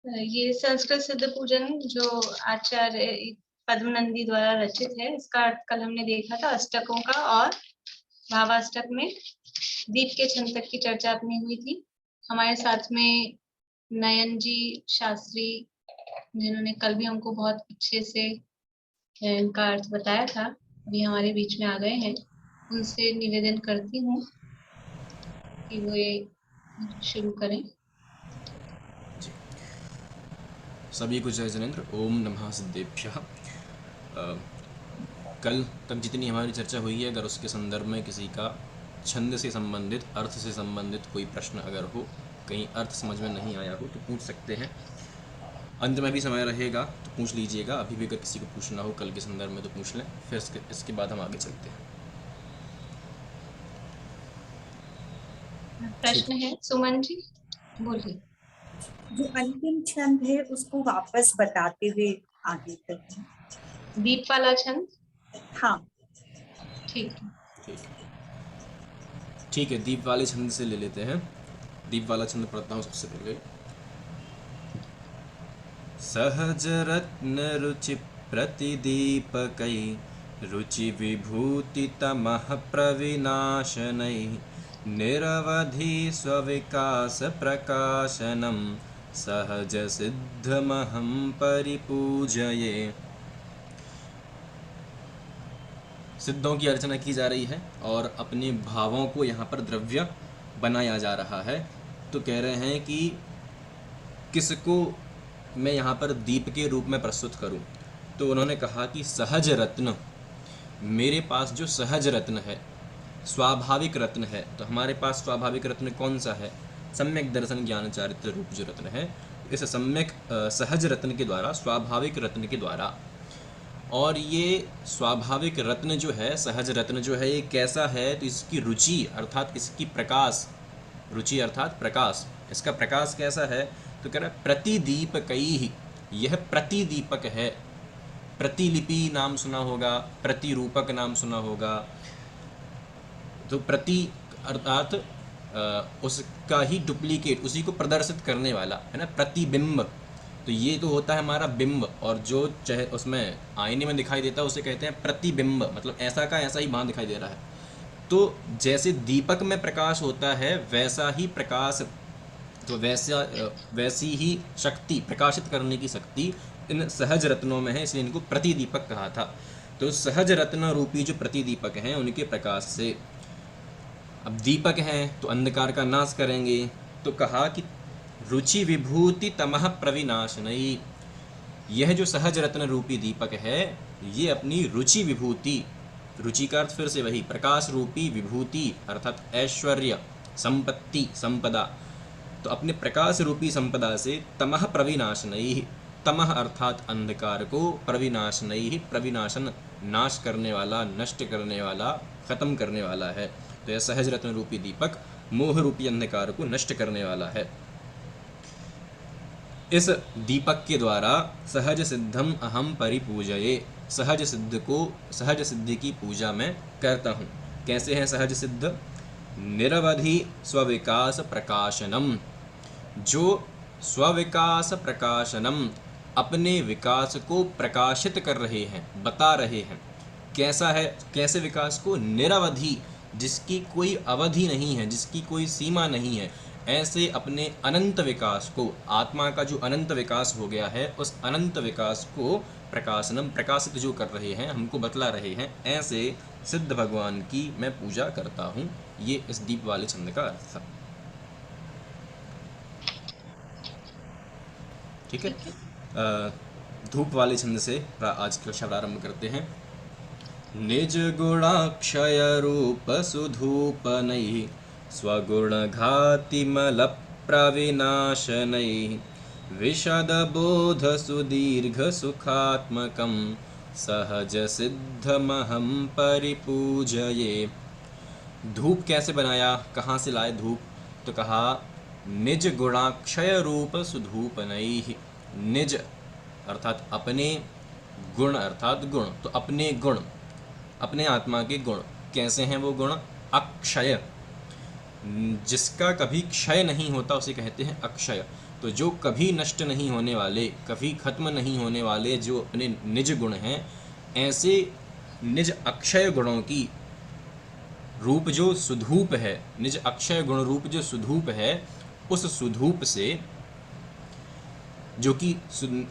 ये संस्कृत सिद्ध पूजन जो आचार्य पद्मनंदी द्वारा रचित है, इसका अर्थ कल हमने देखा था अष्टकों का, और भावाष्टक में दीप के छंद तक की चर्चा अपनी हुई थी। हमारे साथ में नयन जी शास्त्री, जिन्होंने कल भी हमको बहुत अच्छे से इनका अर्थ बताया था, अभी हमारे बीच में आ गए हैं। उनसे निवेदन करती हूँ कि वो ये शुरू करें। जी, सभी को जय जिनेन्द्र। ओम नमः सिद्धेभ्यः। कल तक जितनी हमारी चर्चा हुई है, अगर उसके संदर्भ में किसी का छंद से संबंधित, अर्थ से संबंधित कोई प्रश्न अगर हो, कहीं अर्थ समझ में नहीं आया हो, तो पूछ सकते हैं। अंत में भी समय रहेगा तो पूछ लीजिएगा। अभी भी अगर किसी को पूछना हो कल के संदर्भ में तो पूछ लें, फिर इसके बाद हम आगे चलते हैं। प्रश्न है सुमन जी, बोलिए। जो अंतिम छंद है उसको वापस बताते हुए आगे करें। दीप वाला छंद? हाँ ठीक है। ठीक है, दीप वाले छंद से ले लेते हैं। दीप वाला छंद पढ़ता हूँ सबसे पहले। सहज रत्न रुचि प्रतिदीपकै रुचि विभूति तमः प्रविनाशनै निरवधि स्वविकास प्रकाशनम सहज सिद्धमहं परिपूजये। सिद्धों की अर्चना की जा रही है और अपने भावों को यहाँ पर द्रव्य बनाया जा रहा है। तो कह रहे हैं कि किसको मैं यहाँ पर दीप के रूप में प्रस्तुत करूँ, तो उन्होंने कहा कि सहज रत्न, मेरे पास जो सहज रत्न है, स्वाभाविक रत्न है। तो हमारे पास स्वाभाविक रत्न कौन सा है? सम्यक दर्शन ज्ञान चारित्र रूप जो रत्न है, इस सम्यक सहज रत्न के द्वारा, स्वाभाविक रत्न के द्वारा। और ये स्वाभाविक रत्न जो है, सहज रत्न जो है, ये कैसा है? तो इसकी रुचि अर्थात इसकी प्रकाश, रुचि अर्थात प्रकाश, इसका प्रकाश कैसा है? तो कह रहा है प्रतिदीपकैः, यह प्रतिदीपक है। प्रतिलिपि नाम सुना होगा, प्रतिरूपक नाम सुना होगा। तो प्रति अर्थात उसका ही डुप्लीकेट, उसी को प्रदर्शित करने वाला है ना, प्रतिबिंब। तो ये तो होता है हमारा बिंब, और जो चाहे उसमें आईने में दिखाई देता है उसे कहते हैं प्रतिबिंब, मतलब ऐसा का ऐसा ही वहाँ दिखाई दे रहा है। तो जैसे दीपक में प्रकाश होता है वैसा ही प्रकाश, तो वैसी ही शक्ति, प्रकाशित करने की शक्ति इन सहज रत्नों में है, इसलिए इनको प्रतिदीपक कहा था। तो सहज रत्न रूपी जो प्रतिदीपक हैं, उनके प्रकाश से, अब दीपक हैं तो अंधकार का नाश करेंगे। तो कहा कि रुचि विभूति तमः प्रविनाशनई, यह जो सहज रत्न रूपी दीपक है, ये अपनी रुचि विभूति, रुचि का अर्थ फिर से वही प्रकाश रूपी विभूति अर्थात ऐश्वर्य, संपत्ति, संपदा, तो अपने प्रकाश रूपी संपदा से तमः प्रविनाशनई, तमः अर्थात अंधकार को, प्रविनाशनई, प्रविनाशन नाश करने वाला, नष्ट करने वाला, खत्म करने वाला है। तो यह सहज रत्न रूपी दीपक मोह रूपी अंधकार को नष्ट करने वाला है। इस दीपक के द्वारा सहज सिद्धम अहम परिपूजये, सहज सिद्ध को, सहज सिद्धि की पूजा मैं करता हूँ। कैसे हैं सहज सिद्ध? निरवधि स्वविकास प्रकाशनम, जो स्वविकास प्रकाशनम, अपने विकास को प्रकाशित कर रहे हैं, बता रहे हैं। कैसा है? कैसे विकास को? निरवधि, जिसकी कोई अवधि नहीं है, जिसकी कोई सीमा नहीं है, ऐसे अपने अनंत विकास को, आत्मा का जो अनंत विकास हो गया है, उस अनंत विकास को प्रकाशनम, प्रकाशित जो कर रहे हैं, हमको बतला रहे हैं, ऐसे सिद्ध भगवान की मैं पूजा करता हूँ। ये इस दीप वाले छंद का अर्थ था। ठीक है, धूप वाले छंद से आज का शब्द आरंभ करते हैं। निज गुणाक्षय रूप सुधूपनैः स्वगुण घाति मल प्रविनाशनैः विशद बोध सुदीर्घ सुखात्मकं सहज सिद्धमहं परिपूजये। धूप कैसे बनाया, कहाँ से लाए धूप? तो कहा निज गुणाक्षय रूप सुधूपनैः, निज अर्थात अपने, गुण अर्थात गुण, तो अपने गुण, अपने आत्मा के गुण। कैसे हैं वो गुण? अक्षय, जिसका कभी क्षय नहीं होता उसे कहते हैं अक्षय। तो जो कभी नष्ट नहीं होने वाले, कभी खत्म नहीं होने वाले जो अपने निज गुण हैं, ऐसे निज अक्षय गुणों की रूप जो सुधूप है, निज अक्षय गुण रूप जो सुधूप है, उस सुधूप से, जो कि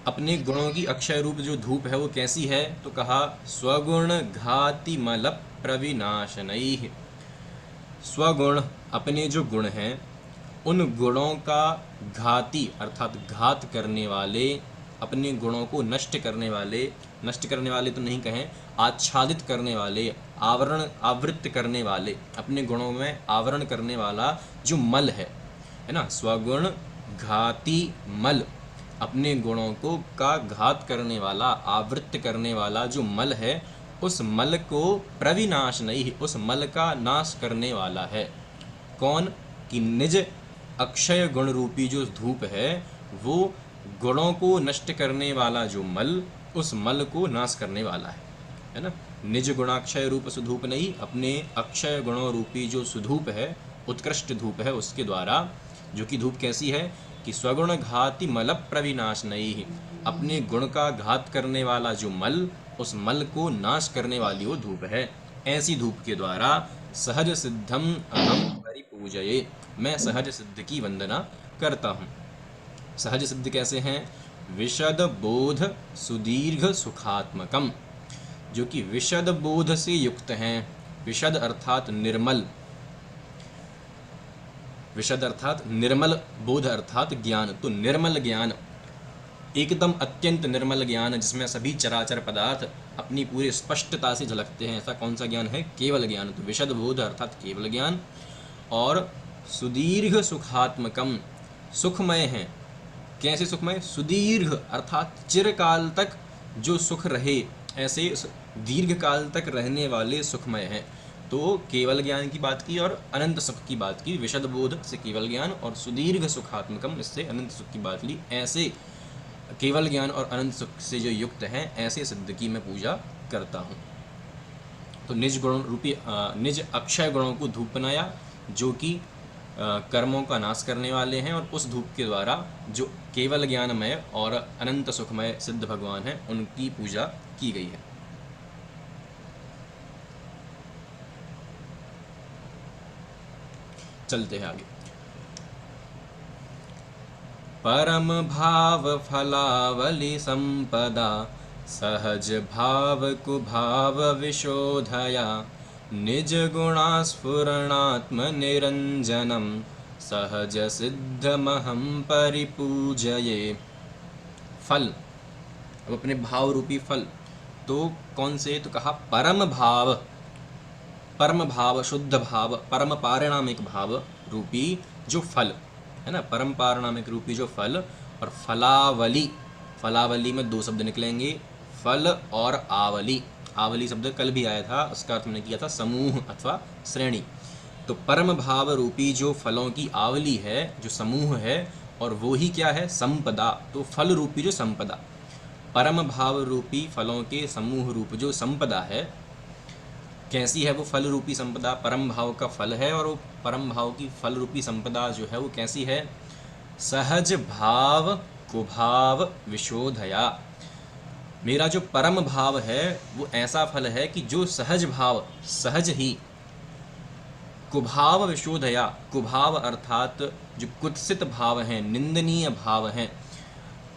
अपने गुणों की अक्षय रूप जो धूप है वो कैसी है, तो कहा स्वगुण घाति मल प्रविनाशनैः। स्वगुण, अपने जो गुण हैं उन गुणों का घाती अर्थात घात करने वाले, अपने गुणों को नष्ट करने वाले तो नहीं कहें, आच्छादित करने वाले, आवृत करने वाले, अपने गुणों में आवरण करने वाला जो मल है ना, स्वगुण घाती मल, अपने गुणों को का घात करने वाला, आवृत्त करने वाला जो मल है, उस मल को प्रविनाश नहीं, उस मल का नाश करने वाला है। कौन? कि निज अक्षय गुण रूपी जो धूप है वो गुणों को नष्ट करने वाला जो मल, उस मल को नाश करने वाला है ना। निज गुणाक्षय रूप सुधूप नहीं, अपने अक्षय गुणों रूपी जो सुधूप है, उत्कृष्ट धूप है, उसके द्वारा, जो कि धूप कैसी है कि स्वगुण घाति मल प्रविनाश नहीं, अपने गुण का घात करने वाला जो मल, उस मल को नाश करने वाली वो धूप है। ऐसी धूप के द्वारा सहज सिद्धम अहम परिपूजये, मैं सहज सिद्ध की वंदना करता हूँ। सहज सिद्ध कैसे हैं? विशद बोध सुदीर्घ सुखात्मकम, जो कि विशद बोध से युक्त हैं। विशद अर्थात निर्मल, विशद अर्थात निर्मल, बोध अर्थात ज्ञान। तो निर्मल ज्ञान, एकदम अत्यंत निर्मल ज्ञान, जिसमें सभी चराचर पदार्थ अपनी पूरी स्पष्टता से झलकते हैं, ऐसा कौन सा ज्ञान है? केवल ज्ञान। तो विशद बोध अर्थात केवल ज्ञान। और सुदीर्घ सुखात्मकम, सुखमय हैं। कैसे सुखमय? सुदीर्घ अर्थात चिरकाल तक जो सुख रहे, ऐसे दीर्घ काल तक रहने वाले सुखमय हैं। तो केवल ज्ञान की बात की और अनंत सुख की बात की। विशद बोध से केवल ज्ञान और सुदीर्घ सुखात्मकम, इससे अनंत सुख की बात ली। ऐसे केवल ज्ञान और अनंत सुख से जो युक्त हैं, ऐसे सिद्ध की मैं पूजा करता हूँ। तो निज गुण रूपी निज अक्षय गुणों को धूप बनाया, जो कि कर्मों का नाश करने वाले हैं, और उस धूप के द्वारा जो केवल ज्ञानमय और अनंत सुखमय सिद्ध भगवान हैं, उनकी पूजा की गई है। चलते हैं आगे। परम भाव फलावली संपदा, सहज भाव कुभाव विशोधया, निज गुणास्फुरणात्म निरंजनम, सहज सिद्धमहं परिपूजये। फल, अब अपने भाव रूपी फल, तो कौन से? तो कहा परम भाव, परम भाव, शुद्ध भाव, परम पारिणामिक भाव रूपी जो फल है ना, परम पारिणामिक रूपी जो फल। और फलावली, फलावली में दो शब्द निकलेंगे, फल और आवली। आवली शब्द कल भी आया था, उसका अर्थ हमने किया था समूह अथवा श्रेणी। तो परम भाव रूपी जो फलों की आवली है, जो समूह है, और वो ही क्या है? संपदा। तो फल रूपी जो संपदा, परम भाव रूपी फलों के समूह रूप जो संपदा है, कैसी है वो फल रूपी संपदा? परम भाव का फल है, और वो परम भाव की फल रूपी संपदा जो है वो कैसी है? सहज भाव कुभाव विशोधया। मेरा जो परम भाव है वो ऐसा फल है कि जो सहज भाव, सहज ही, कुभाव विशोधया, कुभाव अर्थात जो कुत्सित भाव हैं, निंदनीय भाव हैं,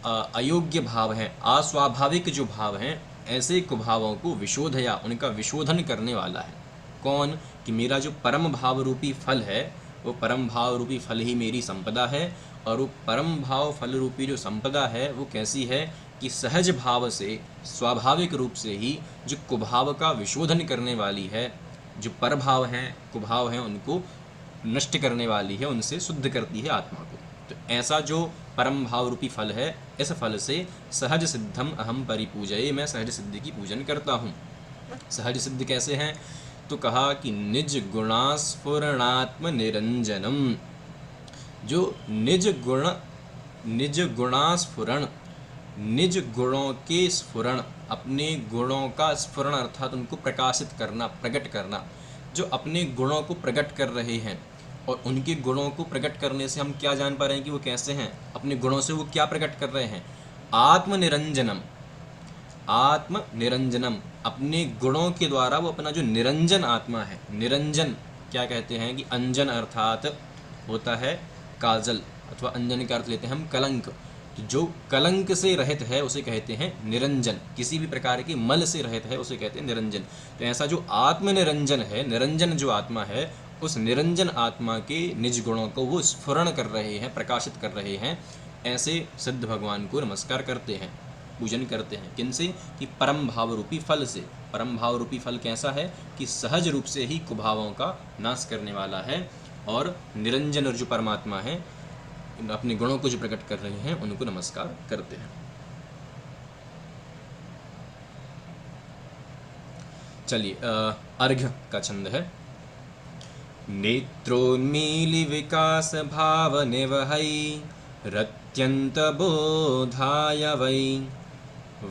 अयोग्य भाव हैं, अस्वाभाविक जो भाव हैं, ऐसे कुभावों को विशोधया, उनका विशोधन करने वाला है। कौन? कि मेरा जो परम भाव रूपी फल है, वो परम भाव रूपी फल ही मेरी संपदा है। और वो परम भाव फल रूपी जो संपदा है वो कैसी है? कि सहज भाव से, स्वाभाविक रूप से ही जो कुभाव का विशोधन करने वाली है, जो परभाव हैं, कुभाव हैं, उनको नष्ट करने वाली है, उनसे शुद्ध करती है आत्मा को। तो ऐसा जो परम भाव रूपी फल है, इस फल से सहज सिद्धम अहम परिपूजये, मैं सहज सिद्धि की पूजन करता हूँ। सहज सिद्ध कैसे हैं? तो कहा कि निज गुणास्फुरणात्म निरंजनम, जो निज गुणास्फुरण, निज गुणों के स्फुरण, अपने गुणों का स्फुरण अर्थात उनको प्रकाशित करना, प्रकट करना, जो अपने गुणों को प्रकट कर रहे हैं और उनके गुणों को प्रकट करने से हम क्या जान पा रहे हैं कि वो कैसे हैं, अपने गुणों से वो क्या प्रकट कर रहे हैं। आत्मनिरंजनम, आत्मनिरंजनम, अपने गुणों के द्वारा वो अपना जो निरंजन आत्मा है, निरंजन क्या कहते हैं कि अंजन अर्थात होता है काजल, अथवा अंजन का अर्थ लेते हैं हम कलंक। तो जो कलंक से रहित है उसे कहते हैं निरंजन, किसी भी प्रकार के मल से रहित है उसे कहते हैं निरंजन। तो ऐसा जो आत्मनिरंजन है, निरंजन जो आत्मा है, उस निरंजन आत्मा के निज गुणों को वो स्फुरण कर रहे हैं, प्रकाशित कर रहे हैं। ऐसे सिद्ध भगवान को नमस्कार करते हैं, पूजन करते हैं। किनसे? कि परम भाव रूपी फल से। परम भाव रूपी फल कैसा है कि सहज रूप से ही कुभावों का नाश करने वाला है, और निरंजन और जो परमात्मा है, अपने गुणों को जो प्रकट कर रहे हैं, उनको नमस्कार करते हैं। चलिए, अर्घ्य का छंद है। नेत्रोन्मीलि विकास भाव निवहै रत्यंत बोधाय वै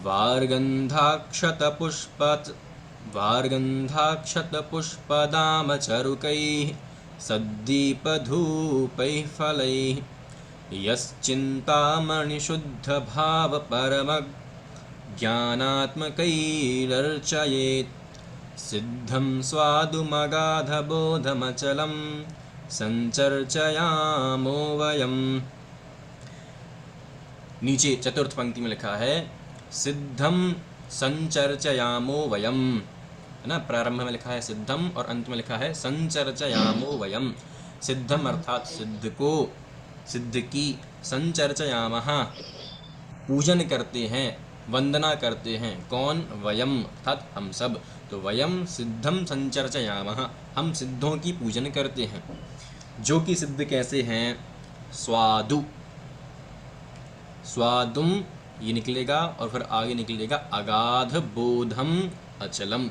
वार्गन्धाक्षतपुष्पदामचरुकैः सद्दीपधूपैः फलैः यश्चिन्तामणिशुद्धभावपरमज्ञानात्मकैरर्चयेत् सिद्धं स्वादुमगाधबोधमचलं संचर्चयामो वयम्। नीचे चतुर्थ पंक्ति में लिखा है सिद्धम संचर्चयामो वयम, है ना। प्रारंभ में लिखा है सिद्धम और अंत में लिखा है संचर्चयामो वयम। सिद्धम अर्थात सिद्ध को, सिद्ध की, संचर्चयामः पूजन करते हैं, वंदना करते हैं। कौन? वयम अर्थात हम सब। तो वयम सिद्धम संचर्चयामः, हम सिद्धों की पूजन करते हैं। जो कि सिद्ध कैसे हैं? स्वादु, स्वादुम ये निकलेगा और फिर आगे निकलेगा अगाध बोधम अचलम।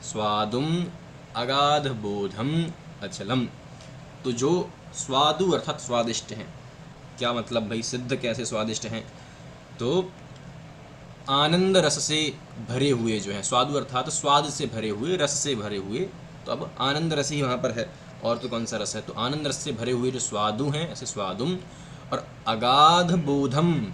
स्वादुम अगाध बोधम अचलम। तो जो स्वादु अर्थात स्वादिष्ट हैं। क्या मतलब भाई, सिद्ध कैसे स्वादिष्ट हैं? तो आनंद रस से भरे हुए जो हैं, स्वादु अर्थात स्वाद से भरे हुए, रस से भरे हुए। तो अब आनंद रस ही वहाँ पर है, और तो कौन सा रस है? तो आनंद रस से भरे हुए जो स्वादु हैं, ऐसे स्वादुम। और अगाध बोधम,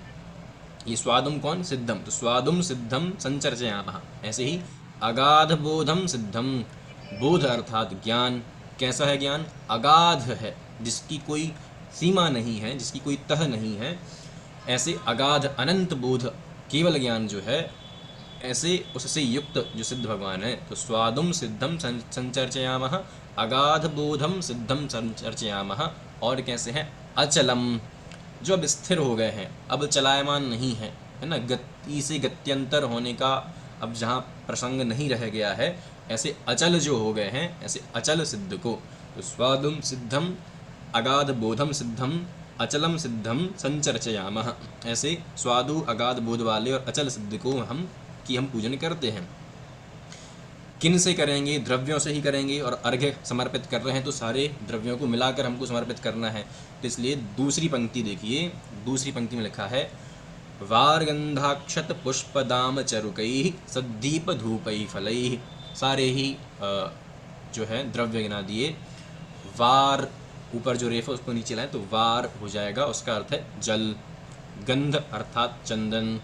ये स्वादुम कौन? सिद्धम। तो स्वादुम सिद्धम संचर्चयामः, ऐसे ही अगाध बोधम सिद्धम। बोध अर्थात ज्ञान। कैसा है ज्ञान? अगाध है, जिसकी कोई सीमा नहीं है, जिसकी कोई तह नहीं है। ऐसे अगाध अनंत बोध, केवल ज्ञान जो है, ऐसे उससे युक्त जो सिद्ध भगवान है। तो स्वादुम सिद्धम संचर्चयामः, अगाध बोधम सिद्धम संचर्चयामः। और कैसे हैं? अचलम, जो अब स्थिर हो गए हैं, अब चलायमान नहीं है, है ना। गति से गत्यंतर होने का अब जहाँ प्रसंग नहीं रह गया है, ऐसे अचल जो हो गए हैं, ऐसे अचल सिद्ध को। तो स्वादुम सिद्धम अगाध बोधम सिद्धम अचलम सिद्धम संचर्चयामः, ऐसे स्वादु अगाध बोध वाले और अचल सिद्ध को हम पूजन करते हैं। किन से करेंगे? द्रव्यों से ही करेंगे। और अर्घ्य समर्पित कर रहे हैं तो सारे द्रव्यों को मिलाकर हमको समर्पित करना है। तो इसलिए दूसरी पंक्ति देखिए, दूसरी पंक्ति में लिखा है वार्गंधाक्षत पुष्पदाम चरुकैः सद्दीप धूपैः फलैः। सारे ही जो है द्रव्य गिना दिए। वार, ऊपर जो रेफ है उसको नीचे लाएं तो वार हो जाएगा, उसका अर्थ है जल। गंध अर्थात चंदन,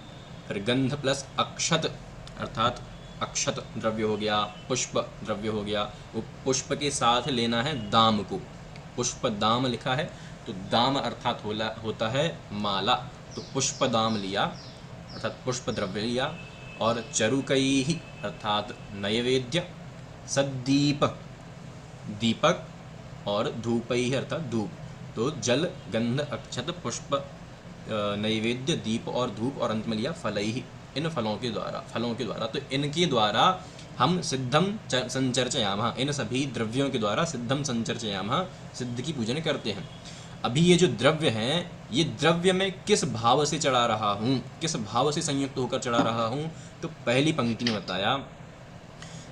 फिर गंध प्लस अक्षत अर्थात अक्षत द्रव्य हो गया, पुष्प द्रव्य हो गया। वो पुष्प के साथ लेना है दाम को, पुष्प दाम लिखा है तो दाम अर्थात होता है माला। तो पुष्प दाम लिया अर्थात पुष्प द्रव्य लिया। और चरुकैः अर्थात नैवेद्य, सद्दीप दीपक, और धूपैः अर्थात धूप। तो जल, गंध, अक्षत, पुष्प, नैवेद्य, दीप और धूप, और अंत में लिया फलैः, इन फलों के द्वारा। तो इनके द्वारा हम सिद्धम संचर्चयामः, इन सभी द्रव्यों के द्वारा सिद्धम संचर्चयामः, सिद्ध की पूजन करते हैं। अभी ये जो द्रव्य हैं, ये द्रव्य में किस भाव से चढ़ा रहा हूँ, किस भाव से संयुक्त होकर चढ़ा रहा हूँ? तो पहली पंक्ति में बताया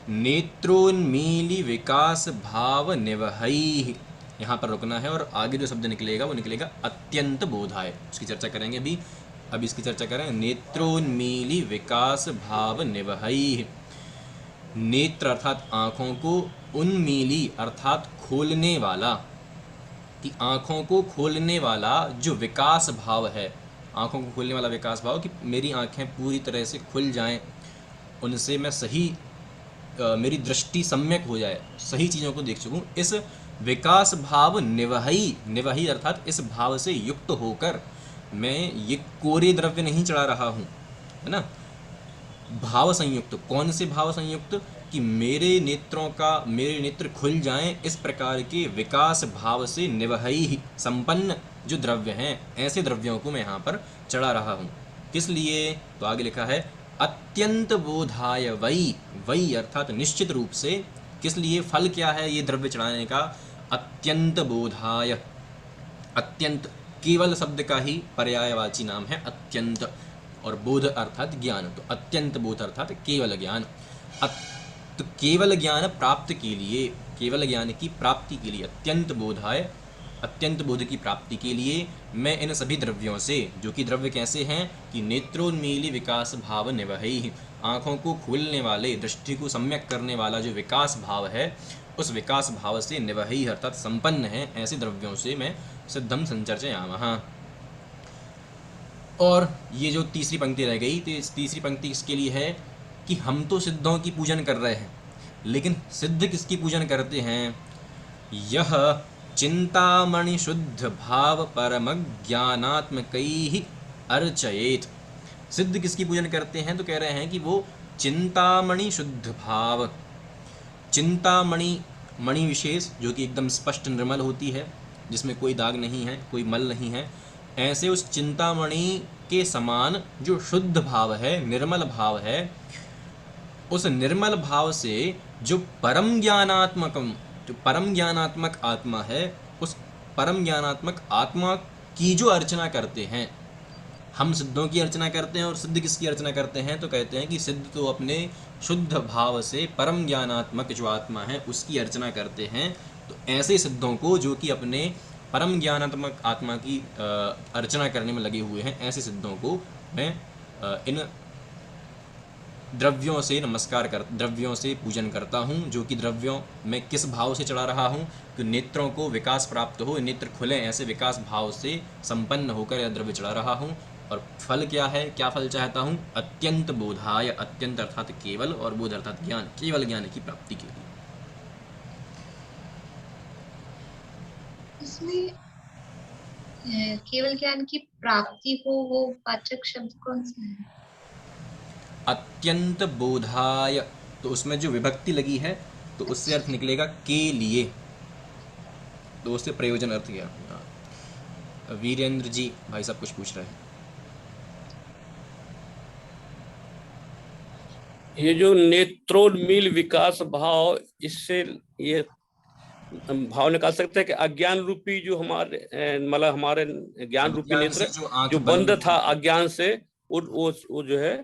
नेत्रोन्मीलि विकास भाव निवहैः। यहाँ पर रुकना है और आगे जो शब्द निकलेगा वो निकलेगा अत्यंत बोधाय। उसकी चर्चा करेंगे अभी इसकी चर्चा करें। नेत्रोन्मीलि विकास भाव निवहैः। नेत्र अर्थात आँखों को, उन्मीली अर्थात खोलने वाला, कि आँखों को खोलने वाला जो विकास भाव है, आँखों को खोलने वाला विकास भाव, कि मेरी आँखें पूरी तरह से खुल जाएं, उनसे मैं सही मेरी दृष्टि सम्यक हो जाए, सही चीज़ों को देख सकूं, इस विकास भाव निवही, निवही अर्थात इस भाव से युक्त होकर मैं ये कोरे द्रव्य नहीं चढ़ा रहा हूँ, है ना। भाव संयुक्त, कौन से भाव संयुक्त, कि मेरे नेत्र खुल जाएं, इस प्रकार के विकास भाव से निवही संपन्न जो द्रव्य हैं, ऐसे द्रव्यों को मैं यहाँ पर चढ़ा रहा हूँ। किस लिए, तो आगे लिखा है अत्यंत बोधाय वही, वही अर्थात निश्चित रूप से, किस लिए, फल क्या है ये द्रव्य चढ़ाने का, अत्यंत बोधाय, अत्यंत केवल शब्द का ही पर्यायवाची नाम है अत्यंत, और बोध अर्थात ज्ञान, तो अत्यंत बोध अर्थात केवल ज्ञान। तो केवल ज्ञान प्राप्त के लिए, केवल ज्ञान की प्राप्ति के लिए, अत्यंत बोधाय, अत्यंत बोध की प्राप्ति के लिए मैं इन सभी द्रव्यों से, जो कि द्रव्य कैसे हैं, कि नेत्रोन्मीली विकास भाव निवही, आँखों को खोलने वाले, दृष्टि को सम्यक करने वाला जो विकास भाव है, उस विकास भाव से निवही अर्थात संपन्न है, ऐसे द्रव्यों से मैं सिद्धम संचर्चयामः। और ये जो तीसरी पंक्ति रह गई, तो इस तीसरी पंक्ति इसके लिए है कि हम तो सिद्धों की पूजन कर रहे हैं, लेकिन सिद्ध किसकी पूजन करते हैं, यह चिंतामणि शुद्ध भाव परम ज्ञानात्मकैः अर्चयेत। सिद्ध किसकी पूजन करते हैं, तो कह रहे हैं कि वो चिंतामणि शुद्ध भाव, चिंतामणि, मणि विशेष जो कि एकदम स्पष्ट निर्मल होती है, जिसमें कोई दाग नहीं है, कोई मल नहीं है, ऐसे उस चिंतामणि के समान जो शुद्ध भाव है, निर्मल भाव है, उस निर्मल भाव से जो परम ज्ञानात्मकम, जो परम ज्ञानात्मक आत्मा है, उस परम ज्ञानात्मक आत्मा की जो अर्चना करते हैं, हम सिद्धों की अर्चना करते हैं। और सिद्ध किसकी अर्चना करते हैं, तो कहते हैं कि सिद्ध तो अपने शुद्ध भाव से परम ज्ञानात्मक जो आत्मा है उसकी अर्चना करते हैं। तो ऐसे सिद्धों को, जो कि अपने परम ज्ञानात्मक आत्मा की अर्चना करने में लगे हुए हैं, ऐसे सिद्धों को मैं इन द्रव्यों से द्रव्यों से पूजन करता हूँ, जो कि द्रव्यों में किस भाव से चढ़ा रहा हूँ, कि नेत्रों को विकास प्राप्त हो, नेत्र खुलें, ऐसे विकास भाव से संपन्न होकर यह द्रव्य चढ़ा रहा हूँ। और फल क्या है, क्या फल चाहता हूँ, अत्यंत बोधाय, अत्यंत अर्थात केवल, और बोध अर्थात ज्ञान, केवल ज्ञान की प्राप्ति के लिए। इसमें केवल ज्ञान की प्राप्ति हो, वो वाचक शब्द कौन सा है, अत्यंत बोधाय, तो उसमें जो विभक्ति लगी है तो उससे अर्थ निकलेगा के लिए, तो उससे प्रयोजन अर्थ गया। वीरेंद्र जी भाई साहब कुछ पूछ रहे हैं। ये जो नेत्रोन्मील विकास भाव, इससे ये भाव निकाल सकते हैं कि अज्ञान रूपी जो हमारे मतलब हमारे ज्ञान रूपी नेत्र जो बंद था अज्ञान से, वो जो है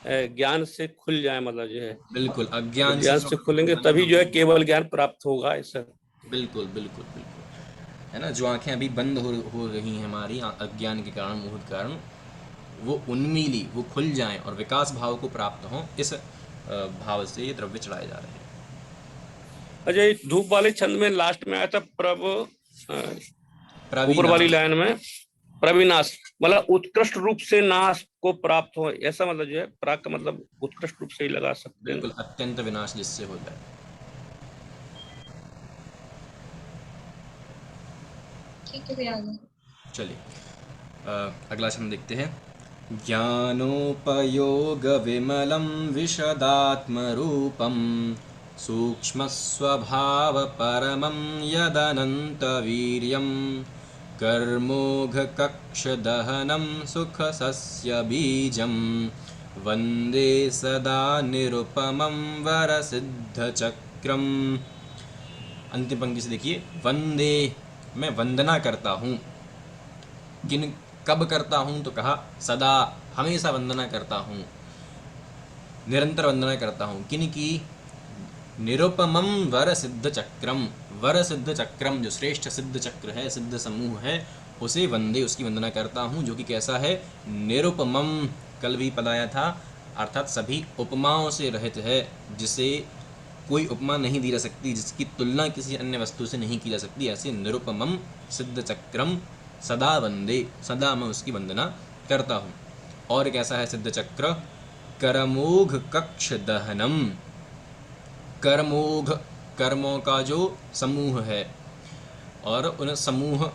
ज्ञान से खुल जाए, मतलब जो है बिल्कुल अज्ञान से खुलेंगे तभी जो है केवल ज्ञान प्राप्त होगा। ऐसा बिल्कुल बिल्कुल बिल्कुल है ना। जो आंखें अभी बंद हो रही हैं हमारी अज्ञान के कारण, मोह के कारण, वो उन्मीली, वो खुल जाएं और विकास भाव को प्राप्त हों, इस भाव से ये द्रव्य चढ़ाए जा रहे हैं। अच्छा, धूप वाले छंद में लास्ट में आया था ऊपर वाली लाइन में प्रविनाश, मतलब उत्कृष्ट रूप से नाश को प्राप्त हो, ऐसा मतलब जो है प्राक का मतलब उत्कृष्ट रूप से ही लगा सकते हैं। बिल्कुल, अत्यंत विनाश जिससे हो जाए। ठीक है भैया, चलिए अगला छंद देखते हैं। ज्ञानोपयोग विमलम विशदात्मरूपम सूक्ष्म स्वभाव परमं यदनंत वीर्यं कर्मोघ कक्ष दहनं सुख सस्य बीजं वंदे सदा निरुपमं वरसिद्ध चक्रम। अंतिम पंक्ति से देखिए, वंदे, मैं वंदना करता हूँ। किन, कब करता हूँ, तो कहा सदा, हमेशा वंदना करता हूँ, निरंतर वंदना करता हूँ। किन की, निरुपमम वर सिद्ध चक्रम, वर सिद्ध चक्रम जो श्रेष्ठ सिद्ध चक्र है, सिद्ध समूह है, उसे वंदे, उसकी वंदना करता हूँ, जो कि कैसा है, निरुपमम, कल भी पढ़ाया था, अर्थात सभी उपमाओं से रहित है, जिसे कोई उपमा नहीं दी जा सकती, जिसकी तुलना किसी अन्य वस्तु से नहीं की जा सकती, ऐसे निरुपमम सिद्ध चक्रम सदा वंदे, सदा मैं उसकी वंदना करता हूँ। और कैसा है सिद्ध चक्र? करमोघ कक्ष दहनम, कर्मोघ कर्मों का जो समूह है और उन समूह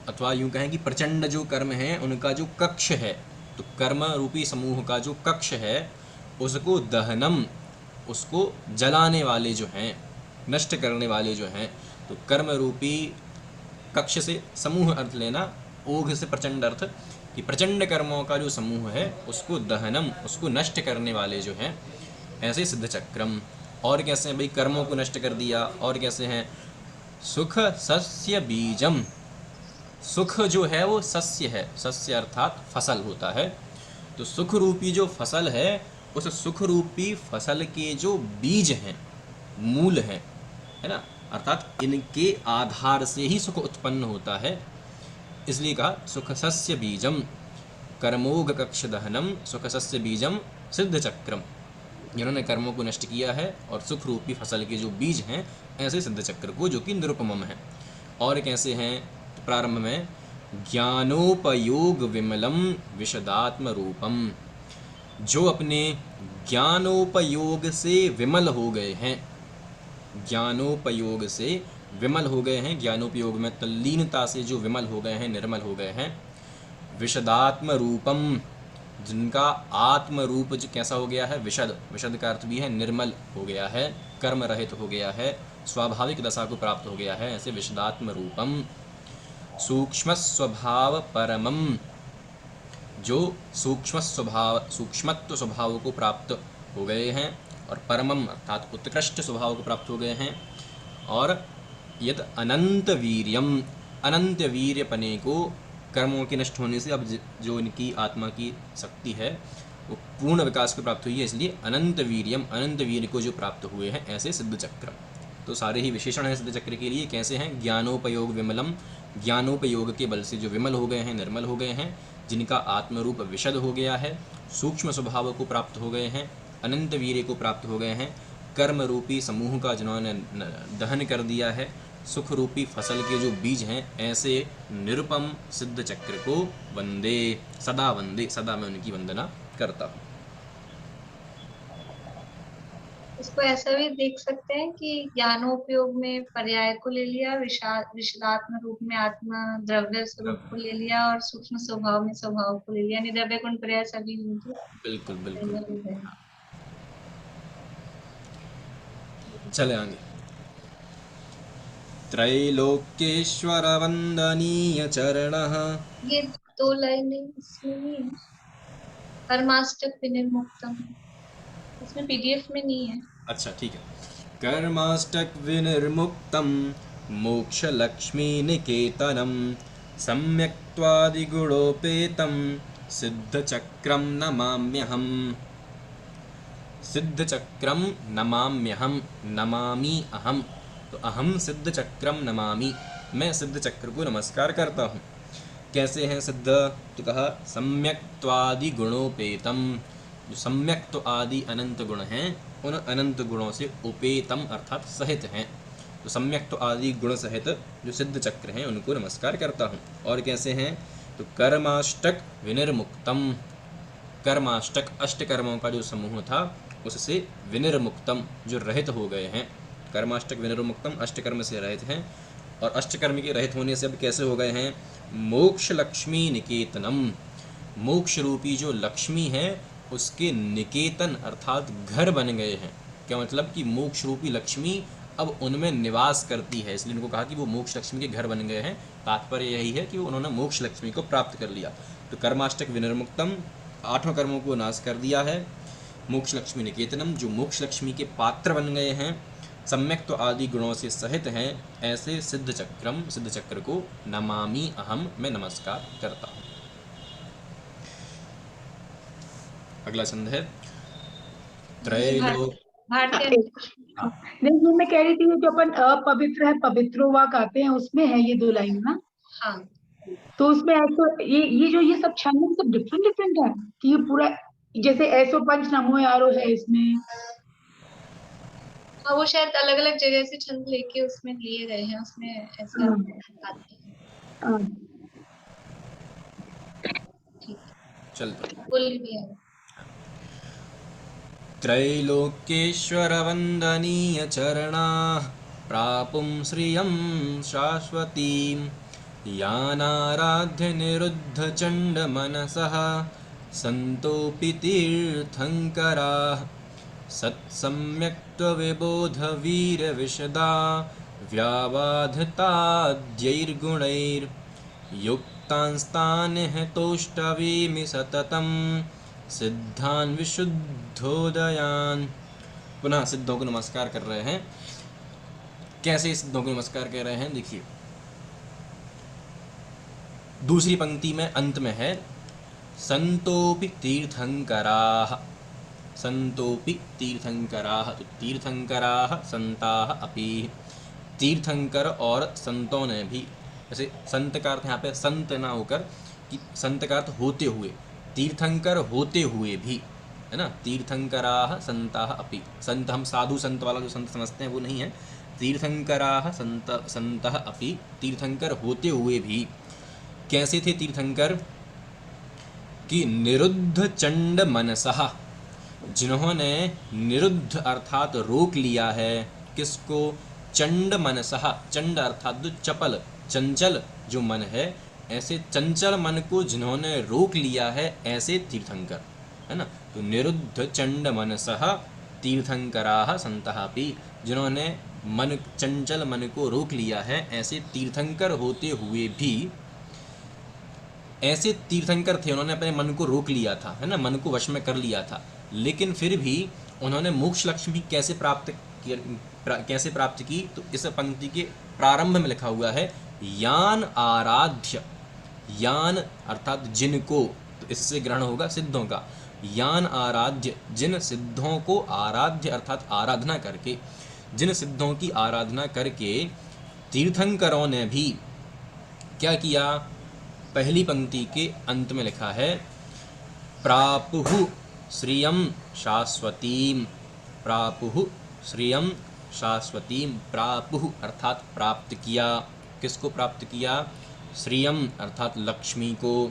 अथवा यूं कहें कि प्रचंड जो कर्म है उनका जो कक्ष है, तो कर्म रूपी समूह का जो कक्ष है उसको दहनम, उसको जलाने वाले जो हैं, नष्ट करने वाले जो हैं, तो कर्म रूपी कक्ष से समूह अर्थ लेना, ओघ से प्रचंड अर्थ, कि प्रचंड कर्मों का जो समूह है उसको दहनम, उसको नष्ट करने वाले जो हैं, ऐसे सिद्ध चक्रम। और कैसे हैं भाई? कर्मों को नष्ट कर दिया। और कैसे हैं? सुख सस्य बीजम, सुख जो है वो सस्य है, सस्य अर्थात फसल होता है, तो सुख रूपी जो फसल है उस सुख रूपी फसल के जो बीज हैं, मूल हैं, है ना, अर्थात इनके आधार से ही सुख उत्पन्न होता है, इसलिए कहा सुख सस्य बीजम कर्मोघ कक्ष दहनम सुख सस्य बीजम सिद्ध चक्रम। जिन्होंने कर्मों को नष्ट किया है और सुख रूपी फसल के जो बीज हैं, ऐसे सिद्ध चक्र को, जो कि निरुपमम है। और कैसे हैं? तो प्रारंभ में ज्ञानोपयोग विमलम विशदात्म रूपम, जो अपने ज्ञानोपयोग से विमल हो गए हैं, ज्ञानोपयोग से विमल हो गए हैं, ज्ञानोपयोग में तल्लीनता से जो विमल हो गए हैं, निर्मल हो गए हैं। विशदात्म रूपम, जिनका आत्म रूप जो कैसा हो गया है? विशद, विशद का अर्थ भी है निर्मल हो गया है, कर्म रहित हो गया है, स्वाभाविक दशा को प्राप्त हो गया है, ऐसे विशदात्म रूपम। सूक्ष्म स्वभाव परमम, जो सूक्ष्म स्वभाव, सूक्ष्मत्व स्वभाव को प्राप्त हो गए हैं, और परमम अर्थात उत्कृष्ट स्वभाव को प्राप्त हो गए हैं। और यद अनंत वीर्यम, अनंत वीर्यपने को, कर्मों के नष्ट होने से अब जो इनकी आत्मा की शक्ति है वो पूर्ण विकास को प्राप्त हुई है, इसलिए अनंत वीर्यम, अनंत वीर्य को जो प्राप्त हुए हैं, ऐसे सिद्ध चक्र। तो सारे ही विशेषण हैं सिद्ध चक्र के लिए। कैसे हैं? ज्ञानोपयोग विमलम, ज्ञानोपयोग के बल से जो विमल हो गए हैं, निर्मल हो गए हैं, जिनका आत्मरूप विशद हो गया है, सूक्ष्म स्वभाव को प्राप्त हो गए हैं, अनंत वीर्य को प्राप्त हो गए हैं, कर्म रूपी समूह का जिन्होंने दहन कर दिया है, सुख रूपी फसल के जो बीज हैं, ऐसे निरुपम सिद्ध चक्र को वंदे, सदा वंदे, सदा मैं उनकी वंदना करता हूँ। इसको ऐसा भी देख सकते हैं कि ज्ञानोपयोग में पर्याय को ले लिया, विशदात्म रूप में आत्मा द्रव्य स्वरूप को ले लिया, और सूक्ष्म स्वभाव में स्वभाव को ले लिया, यानी द्रव्य गुण पर्याय सभी उनके बिल्कुल बिल्कुल। हो गए। चले आगे। त्रैलोक्येश्वर वंदनीय चरणः, ये 2 लाइनें इसमें नहीं है, कर्माष्टक विनिर्मुक्तम, इसमें पीडीएफ में नहीं है। अच्छा ठीक है। कर्माष्टक विनिर्मुक्तम मोक्ष लक्ष्मी निकेतनम सम्यक्त्वादिगुणोपेतम सिद्ध चक्रम नमाम्यहम, सिद्ध चक्रम नमाम्यहम, नमामि अहम, तो अहम सिद्ध चक्रम नमामि, मैं सिद्ध चक्र को नमस्कार करता हूँ। कैसे हैं सिद्ध? तो कहा सम्यक्त्वादि गुणोपेतम, जो सम्यक्त्व आदि अनंत गुण हैं, उन अनंत गुणों से उपेतम अर्थात सहित हैं, तो सम्यक्त्व आदि गुण सहित जो सिद्ध चक्र हैं उनको नमस्कार करता हूँ। और कैसे हैं? तो कर्माष्टक विनिर्मुक्तम, कर्माष्टक अष्ट कर्मों का जो समूह था उससे विनिर्मुक्तम, जो रहित हो गए हैं, कर्माष्टक विनिर्मुक्तम, अष्टकर्म से रहित हैं, और अष्टकर्म के रहित होने से अब कैसे हो गए हैं? मोक्ष लक्ष्मी निकेतनम, मोक्ष रूपी जो लक्ष्मी है उसके निकेतन अर्थात घर बन गए हैं। क्या मतलब? कि मोक्ष रूपी लक्ष्मी अब उनमें निवास करती है, इसलिए उनको कहा कि वो मोक्ष लक्ष्मी के घर बन गए हैं। तात्पर्य यही है कि उन्होंने मोक्ष लक्ष्मी को प्राप्त कर लिया। तो कर्माष्टक विनिर्मुक्तम, 8 कर्मों को नाश कर दिया है। मोक्ष लक्ष्मी निकेतनम, जो मोक्ष लक्ष्मी के पात्र बन गए हैं, सम्यक्त्व आदि गुणों से सहित हैं, ऐसे सिद्ध चक्रम, सिद्ध चक्र को नमामि अहम, मैं नमस्कार करता हूँ। अगला छंद है त्रैलोक। नहीं, मैं कह रही थी जो अपन अपवित्र है पवित्रो वा कहते हैं उसमें है ये 2 लाइन ना। हाँ, तो उसमें ऐसो ये जो ये सब छंद सब डिफरेंट डिफरेंट है कि ये पूरा जैसे ऐसो पंच नमो यारो है इसमें। और वो शायद अलग अलग जगह से छंद लेके उसमें लिए गए हैं, उसमें ऐसा आते हैं। हाँ। ठीक, चल बोल भी है। त्रैलोक्येश्वर वंदनीय चरणा प्रापुं श्रियं शाश्वतीं यानाराध्य निरुद्ध चंड मनसः संतोऽपि तीर्थंकराः सत्सम्यक्त्वविबोध वीर विशदा व्याबाधताद्यैर्गुणैर्युक्तांस्तानिह तोष्टवीमि सततं सिद्धान् विशुद्धोदयान्। पुनः सिद्धों को नमस्कार कर रहे हैं। कैसे सिद्धों को नमस्कार कर रहे हैं देखिए, दूसरी पंक्ति में अंत में है संतोपि तीर्थंकराः, संतोपि तीर्थंकराः, तो तीर्थंकराः संताः अपि, तीर्थंकर और संतों ने भी, जैसे संत का अर्थ यहाँ पे संत ना होकर कि संत का अर्थ होते हुए, तीर्थंकर होते हुए भी, है ना, तीर्थंकराः संताः अपि, संत हम साधु संत वाला जो संत समझते हैं वो नहीं है, तीर्थंकराः संतः अपि, तीर्थंकर होते हुए भी। कैसे थे तीर्थंकर कि निरुद्ध चंड मनसः, जिन्होंने निरुद्ध अर्थात रोक लिया है, किसको, चंड मनसः, चंड अर्थात जो चपल चंचल जो मन है, ऐसे चंचल मन को जिन्होंने रोक लिया है, ऐसे तीर्थंकर, है ना। तो निरुद्ध चंड मनसः तीर्थंकराः संतः अपि, जिन्होंने मन चंचल मन को रोक लिया है, ऐसे तीर्थंकर होते हुए भी, ऐसे तीर्थंकर थे, उन्होंने अपने मन को रोक लिया था, है ना, मन को वश में कर लिया था, लेकिन फिर भी उन्होंने मोक्ष लक्ष्मी कैसे प्राप्त की, तो इस पंक्ति के प्रारंभ में लिखा हुआ है यान आराध्य, यान अर्थात जिनको, तो इससे ग्रहण होगा सिद्धों का, यान आराध्य, जिन सिद्धों को आराध्य अर्थात आराधना करके, जिन सिद्धों की आराधना करके तीर्थंकरों ने भी क्या किया, पहली पंक्ति के अंत में लिखा है प्रापुहु श्रियं शाश्वतीम, प्रापुहु श्रियं शाश्वतीम, प्रापुहु अर्थात प्राप्त किया, किसको प्राप्त किया, श्रियम अर्थात लक्ष्मी को,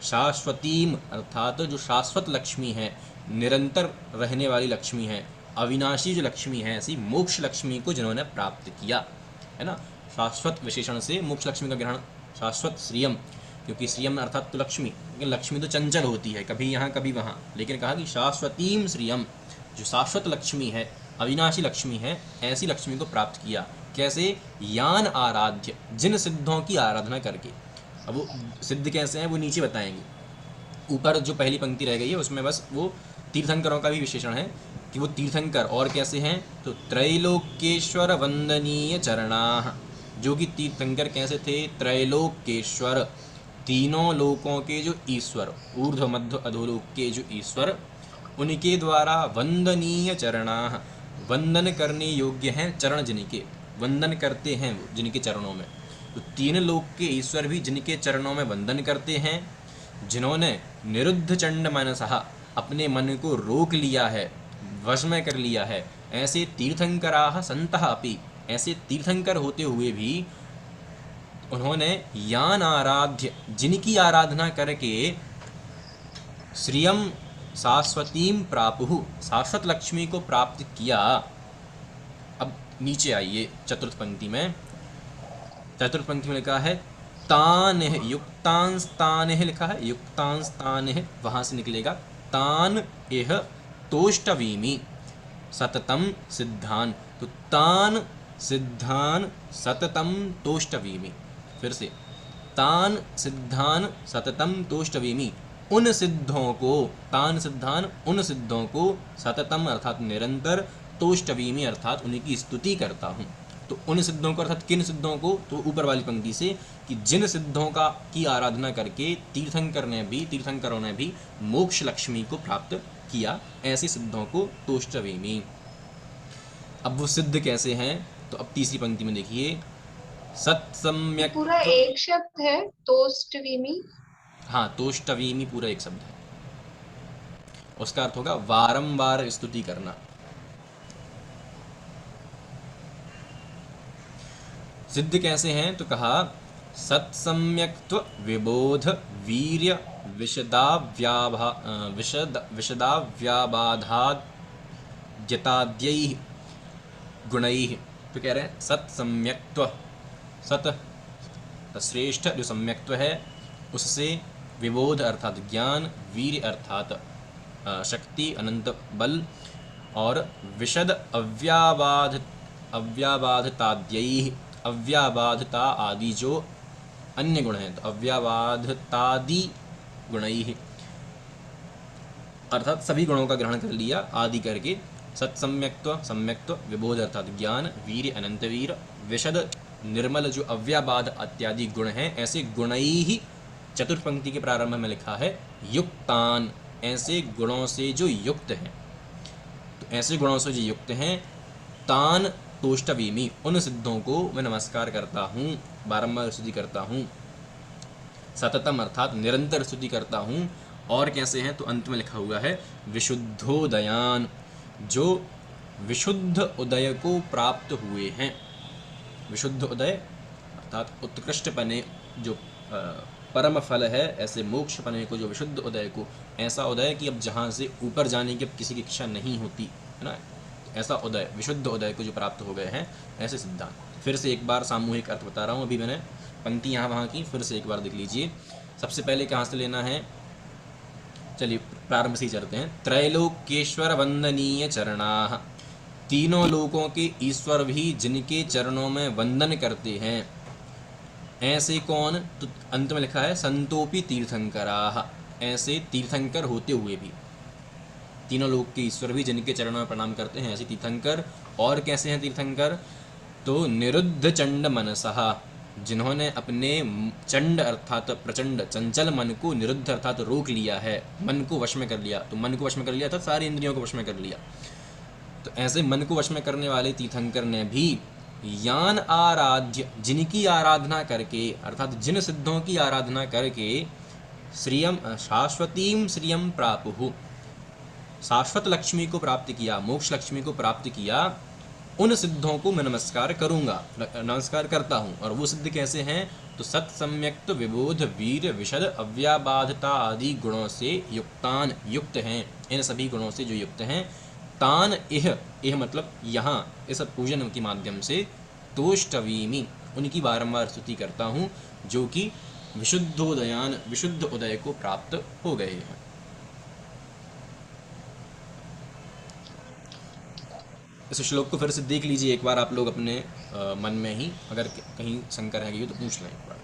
शाश्वतीम अर्थात जो शाश्वत लक्ष्मी है, निरंतर रहने वाली लक्ष्मी है, अविनाशी जो लक्ष्मी है, ऐसी मोक्ष लक्ष्मी को जिन्होंने प्राप्त किया, है ना। शाश्वत विशेषण से मोक्ष लक्ष्मी का ग्रहण, शाश्वत श्रियम, क्योंकि श्रियम अर्थात तो लक्ष्मी, लेकिन लक्ष्मी तो चंचल होती है, कभी यहाँ कभी वहाँ, लेकिन कहा कि शाश्वतीम श्रियम, जो शाश्वत लक्ष्मी है, अविनाशी लक्ष्मी है, ऐसी लक्ष्मी को प्राप्त किया। कैसे, यान आराध्य, जिन सिद्धों की आराधना करके। अब वो सिद्ध कैसे हैं वो नीचे बताएंगे, ऊपर जो पहली पंक्ति रह गई है उसमें बस वो तीर्थंकरों का भी विशेषण है कि वो तीर्थंकर और कैसे हैं, तो त्रैलोक्येश्वर वंदनीय चरणाः, जो कि तीर्थंकर कैसे थे, त्रैलोक्येश्वर, तीनों लोकों के जो ईश्वर, ऊर्ध्व मध्य अधोलोक के जो ईश्वर, उनके द्वारा वंदनीय चरणाः, वंदन करने योग्य हैं चरण, जिनके वंदन करते हैं वो, जिनके चरणों में, तो तीन लोक के ईश्वर भी जिनके चरणों में वंदन करते हैं, जिन्होंने निरुद्ध चंड मनसः, अपने मन को रोक लिया है, वश में कर लिया है, ऐसे तीर्थंकराः संतः अपि, ऐसे तीर्थंकर होते हुए भी उन्होंने यान आराध्य, जिनकी आराधना करके श्रियम शाश्वतीम प्रापुहु, शाश्वत लक्ष्मी को प्राप्त किया। अब नीचे आइए चतुर्थ पंक्ति में, चतुर्थ पंक्ति में लिखा है तानिह, युक्तांस्तानिह लिखा है, युक्तांस्तानिह वहाँ से निकलेगा तान इह तोष्टवीमि सततम सिद्धान, तो तान सिद्धान सततम तोष्टवीमि, फिर से तान सिद्धान सततम तोष्टवीमि, उन सिद्धों को, तान सिद्धान उन सिद्धों को, सततम अर्थात निरंतर, तोष्टवीमि अर्थात उनकी स्तुति करता हूँ। तो उन सिद्धों को अर्थात किन सिद्धों को, तो ऊपर वाली पंक्ति से कि जिन सिद्धों का की आराधना करके तीर्थंकरों ने भी मोक्ष लक्ष्मी को प्राप्त किया, ऐसे सिद्धों को तोष्टवीमि। अब वो सिद्ध कैसे हैं, तो अब तीसरी पंक्ति में देखिए सत्सम्यक, पूरा एक शब्द है तोष्टवीमि, हाँ तोष्टवीमि पूरा एक शब्द है, उसका अर्थ होगा वारंवार स्तुति करना, सिद्ध कैसे हैं? तो कहा सत्सम्यक्त्व विबोध वीर्य विशदाव्याबाधाद्यताद्यैः गुणैः। तो कह रहे हैं सत्सम्यक्त्व, सत श्रेष्ठ जो सम्यक्त्व है उससे, विबोध अर्थात ज्ञान, वीर्य अर्थात शक्ति अनंत बल, और विशद अव्याबाधताद्यैः, अव्याबाधता आदि जो अन्य गुण हैं, तो अव्याबाधतादि गुणैः अर्थात सभी गुणों का ग्रहण कर लिया आदि करके। सत्सम्यक्त्व, सम्यक्त्व, विबोध अर्थात ज्ञान, वीर्य अनंत वीर, विशद निर्मल जो अव्याबाध इत्यादि गुण हैं, ऐसे गुणैः चतुर्थ पंक्ति के प्रारंभ में लिखा है युक्तान, ऐसे गुणों से जो युक्त हैं। तो ऐसे गुणों से जो युक्त हैं, तान तोष्टवीमि, उन सिद्धों को मैं नमस्कार करता हूँ, बारंबार स्तुति करता हूँ। सततम अर्थात निरंतर स्तुति करता हूँ। और कैसे हैं? तो अंत में लिखा हुआ है विशुद्धोदयान, जो विशुद्ध उदय को प्राप्त हुए हैं। विशुद्ध उदय अर्थात उत्कृष्ट पने, जो परम फल है, ऐसे मोक्ष पने को, जो विशुद्ध उदय को, ऐसा उदय कि अब जहाँ से ऊपर जाने की अब किसी की इच्छा नहीं होती है ना, ऐसा उदय, विशुद्ध उदय को जो प्राप्त हो गए हैं, ऐसे सिद्धांत। फिर से एक बार सामूहिक अर्थ बता रहा हूँ, अभी मैंने पंक्ति यहाँ वहाँ की, फिर से एक बार देख लीजिए। सबसे पहले कहाँ से लेना है? चलिए प्रारंभ से ही चलते हैं। त्रैलोक्येश्वर वंदनीय चरणाः, तीनों लोकों के ईश्वर भी जिनके चरणों में वंदन करते हैं, ऐसे कौन? तो अंत में लिखा है संतोपि तीर्थंकराः, ऐसे तीर्थंकर होते हुए भी, तीनों लोक के ईश्वर भी जिनके चरणों में प्रणाम करते हैं, ऐसे तीर्थंकर। और कैसे हैं तीर्थंकर? तो निरुद्ध चंड मनसः, जिन्होंने अपने चंड अर्थात प्रचंड चंचल मन को निरुद्ध अर्थात रोक लिया है, मन को वश में कर लिया। तो मन को वश में कर लिया था, सारी इंद्रियों को वश में कर लिया। तो ऐसे मन को वश में करने वाले तीर्थंकर ने भी यान आराध्य, जिनकी आराधना करके अर्थात जिन सिद्धों की आराधना करके श्रियम शाश्वतीम श्रियम प्रापुः, शाश्वत लक्ष्मी को प्राप्त किया, मोक्ष लक्ष्मी को प्राप्त किया, उन सिद्धों को मैं नमस्कार करूंगा, नमस्कार करता हूँ। और वो सिद्ध कैसे हैं? तो सत्सम्यक्त विबोध वीर विशद अव्याबाधता आदि गुणों से युक्तान, युक्त हैं, इन सभी गुणों से जो युक्त हैं। तान इह मतलब यहाँ इस पूजन के माध्यम से तोष्टवीमि, उनकी बारंबार स्तुति करता हूँ, जो कि विशुद्धोदयान, विशुद्ध उदय को प्राप्त हो गए हैं। इस श्लोक को फिर से देख लीजिए एक बार आप लोग अपने मन में ही, अगर कहीं शंका रह गई तो पूछ लें एक बार।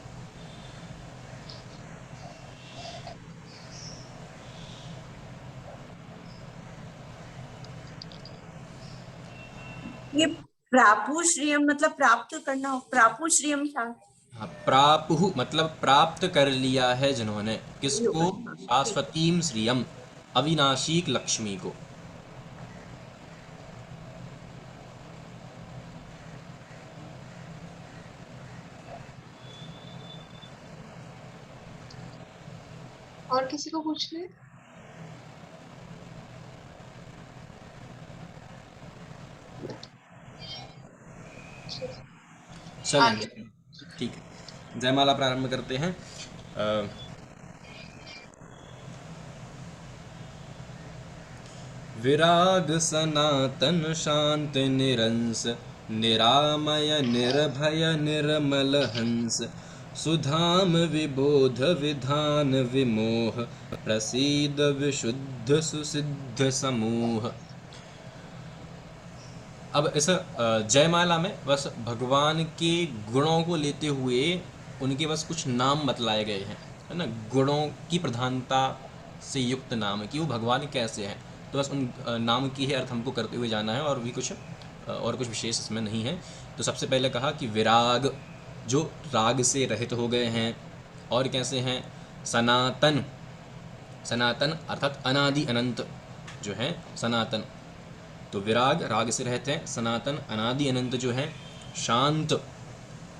ये प्रापु श्रियम मतलब प्राप्त करना, प्रापु श्रियम था। हाँ, प्रापुः मतलब प्राप्त कर लिया है जिन्होंने, किसको? शाश्वतीम श्रियम, अविनाशी लक्ष्मी को। और किसी को पूछना है? चलिए ठीक है, जयमाला प्रारंभ करते हैं। विराग सनातन शांत निरंस, निरामय निर्भय निर्मल हंस, सुधाम विबोध विधान विमोह, प्रसीद विशुद्ध सुसिद्ध समूह। अब इस जयमाला में बस भगवान के गुणों को लेते हुए उनके बस कुछ नाम बतलाए गए हैं, है ना, गुणों की प्रधानता से युक्त नाम, कि वो भगवान कैसे हैं। तो बस उन नाम की ही अर्थ हमको करते हुए जाना है, और भी कुछ विशेष इसमें नहीं है। तो सबसे पहले कहा कि विराग, जो राग से रहित हो गए हैं। और कैसे हैं? सनातन, सनातन अर्थात अनादि अनंत जो है सनातन, तो विराग राग से रहते हैं, सनातन अनादि अनंत जो हैं। शांत,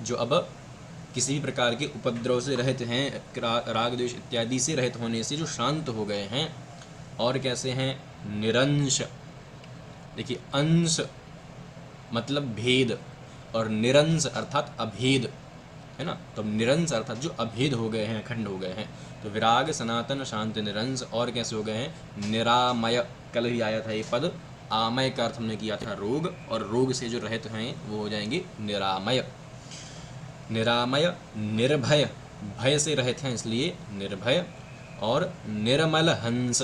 जो अब किसी भी प्रकार के उपद्रव से रहित हैं, राग द्वेष इत्यादि से रहित होने से जो शांत हो गए हैं। और कैसे हैं? निरंश, देखिए अंश मतलब भेद, और निरंस अर्थात अभेद, है ना। तो निरंस अर्थात जो अभेद हो गए हैं, अखंड हो गए हैं। तो विराग सनातन शांति निरंस और कैसे हो गए हैं, निरामय। कल ही आया था ये पद, आमय का अर्थ हमने किया था रोग, और रोग से जो रहित हैं वो हो जाएंगे निरामय। निरामय, निर्भय, भय से रहित हैं इसलिए निर्भय। और निर्मल हंस,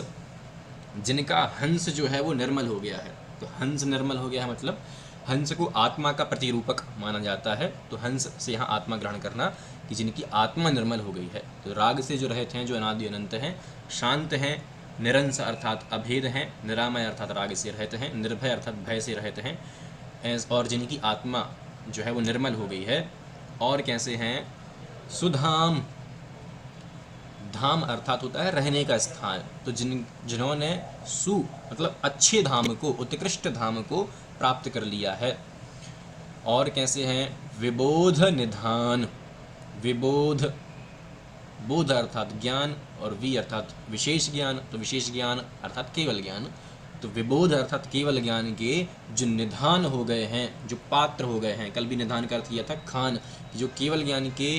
जिनका हंस जो है वो निर्मल हो गया है। तो हंस निर्मल हो गया है मतलब हंस को आत्मा का प्रतिरूपक माना जाता है। तो हंस से यहाँ आत्मा ग्रहण करना कि जिनकी आत्मा निर्मल हो गई है। तो राग से जो रहित हैं, जो अनादि अनंत हैं, शांत हैं, निरंस अर्थात अभेद हैं, निरामय अर्थात राग से रहित हैं, निर्भय अर्थात भय से रहित हैं, और जिनकी आत्मा जो है वो निर्मल हो गई है। और कैसे हैं, सुधाम, धाम अर्थात होता है रहने का स्थान। तो जिन्होंने सु मतलब अच्छे धाम को, उत्कृष्ट धाम को प्राप्त कर लिया है। और कैसे हैं, विबोध निधान, विबोध, बोध अर्थात ज्ञान और वी अर्थात विशेष ज्ञान। तो विशेष ज्ञान अर्थात केवल ज्ञान। तो विबोध अर्थात केवल ज्ञान के जो निधान हो गए हैं, जो पात्र हो गए हैं। कल भी निधान का अर्थ किया था खान, जो केवल ज्ञान के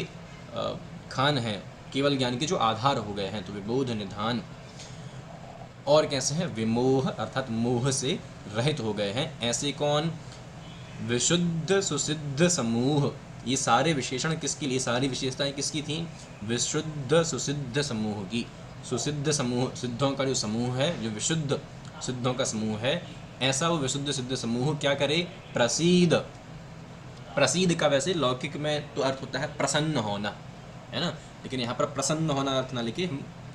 खान है, केवल ज्ञान के जो आधार हो गए हैं। तो विबोध निधान। और कैसे हैं, विमोह अर्थात मोह से रहित हो गए हैं। ऐसे कौन, विशुद्ध सुसिद्ध समूह। ये सारे विशेषण किसके लिए, सारी विशेषताएं किसकी थी, विशुद्ध सुसिद्ध समूह की। सुसिद्ध समूह, सिद्धों का जो समूह है, जो विशुद्ध सिद्धों का समूह है, ऐसा वो विशुद्ध सिद्ध समूह क्या करे, प्रसीद। प्रसीद का वैसे लौकिक में तो अर्थ होता है प्रसन्न होना, है ना। लेकिन यहाँ पर प्रसन्न होना अर्थ ना लिखे,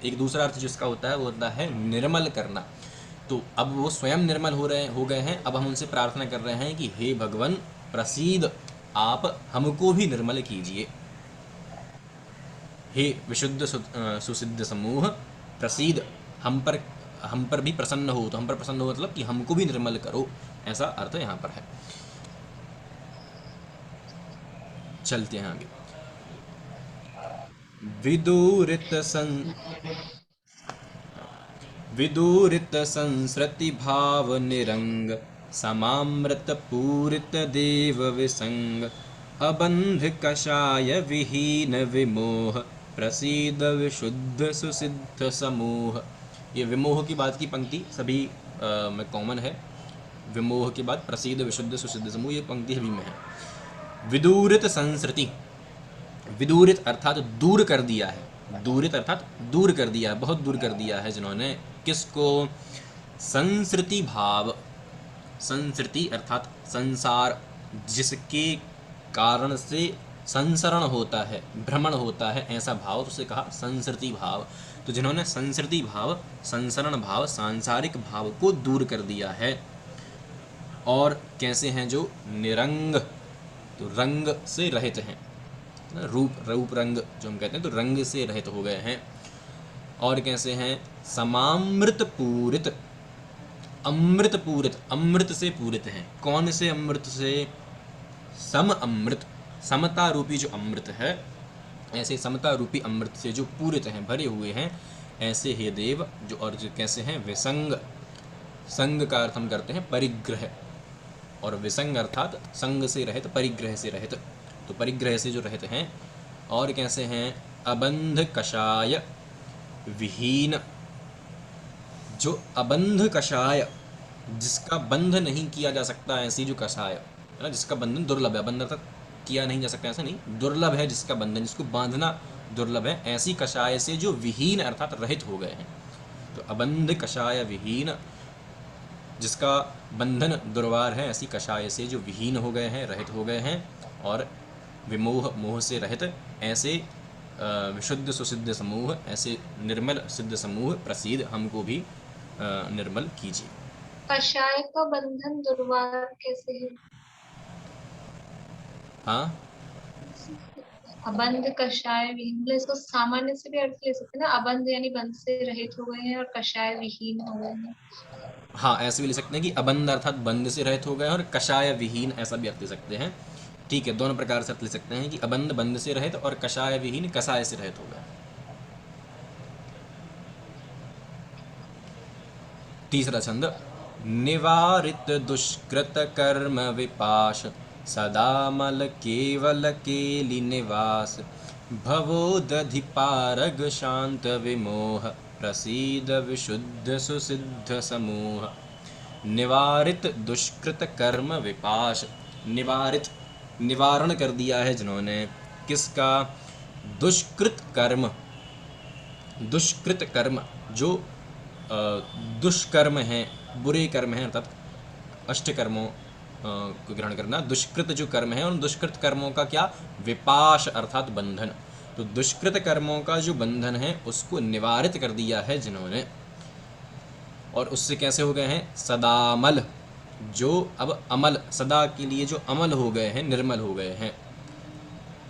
एक दूसरा अर्थ जिसका होता है वो होता है निर्मल करना। तो अब वो स्वयं निर्मल हो गए हैं। अब हम उनसे प्रार्थना कर रहे हैं कि हे भगवान प्रसीद, आप हमको भी निर्मल कीजिए। हे विशुद्ध सुसिद्ध समूह प्रसीद, हम पर भी प्रसन्न हो। तो हम पर प्रसन्न हो मतलब कि हमको भी निर्मल करो, ऐसा अर्थ यहाँ पर है। चलते हैं आगे। विदूरित संसृति भाव निरंग, समामृत पूरित देव विसंग, अबंध कषाय विहीन विमोह, प्रसीद विशुद्ध सुसिद्ध समूह। ये विमोह की बात की पंक्ति सभी में कॉमन है। विमोह के बाद प्रसीद विशुद्ध सुसिद्ध समूह, ये पंक्ति सभी में है। विदूरित संसृति, विदूरित अर्थात दूर कर दिया है, दूरित अर्थात दूर कर दिया है, बहुत दूर कर दिया है जिन्होंने, किसको, संसृति भाव। संसृति अर्थात संसार, जिसके कारण से संसरण होता है, भ्रमण होता है, ऐसा भाव, तो उसे कहा संसृति भाव। तो जिन्होंने संसृति भाव, संसरण भाव, सांसारिक भाव को दूर कर दिया है। और कैसे हैं, जो निरंग, तो रंग से रहित हैं, रूप रंग जो हम कहते हैं, तो रंग से रहित हो गए हैं। और कैसे हैं, समामृत पूरित, अमृत पूरित, अमृत से पूरित हैं। कौन से अमृत से, सम अमृत, समता रूपी जो अमृत है, ऐसे समता रूपी अमृत से जो पूरित हैं, भरे हुए हैं, ऐसे हे देव। जो और जो कैसे हैं, विसंग, संग का अर्थ हम करते हैं परिग्रह, और विसंग अर्थात संग से रहित, परिग्रह से रहित। तो परिग्रह से जो रहित हैं। और कैसे हैं, अबंध कषाय विहीन, जो अबंध कषाय, जिसका बंध नहीं किया जा सकता, ऐसी जो कषाय है ना, जिसका बंधन दुर्लभ है, बंधन अर्थात किया नहीं जा सकता, ऐसा नहीं, दुर्लभ है जिसका बंधन, जिसको बांधना दुर्लभ है, ऐसी कषाय से जो विहीन अर्थात रहित हो गए हैं। तो अबंध कषाय विहीन, जिसका बंधन दुर्वार है, ऐसी कषाय से जो विहीन हो गए हैं, रहित हो गए हैं। और विमोह, मोह से रहित, ऐसे विशुद्ध सुसिद्ध समूह, ऐसे निर्मल सिद्ध समूह, प्रसीद, हमको भी निर्मल कीजिए। कषाय का बंधन दुर्वार कैसे है? हाँ, अबंध कषाय विहीन, मतलब इसको सामान्य से भी अर्थ ले सकते हैं ना, अबंध यानी बंध से रहित हो गए हैं और कषाय विहीन हो गए हैं। हाँ, ऐसे भी ले सकते हैं कि अबंध अर्थात बंध से रहित हो गए, और कषाय विहीन, ऐसा भी अर्थ ले सकते हैं। ठीक है, दोनों प्रकार से अर्थ ले सकते हैं कि अबंध बंध से रहित और कषाय विहीन कषाय से रहित हो गए। तीसरा छंद, निवारित दुष्कृत कर्म विपाश, सदामल केवल केलि निवास भवोदधि पारग शांत विमोह प्रसीद विशुद्ध सुसिद्ध समूह निवारित दुष्कृत कर्म विपाश। निवारित, निवारण कर दिया है जिन्होंने किसका? दुष्कृत कर्म। दुष्कृत कर्म जो दुष्कर्म हैं, बुरे कर्म हैं, अर्थात अष्टकर्मों को ग्रहण करना। दुष्कृत जो कर्म है उन दुष्कृत कर्मों का क्या? विपाश अर्थात बंधन। तो दुष्कृत कर्मों का जो बंधन है उसको निवारित कर दिया है जिन्होंने। और उससे कैसे हो गए हैं? सदामल, जो अब अमल, सदा के लिए जो अमल हो गए हैं, निर्मल हो गए हैं।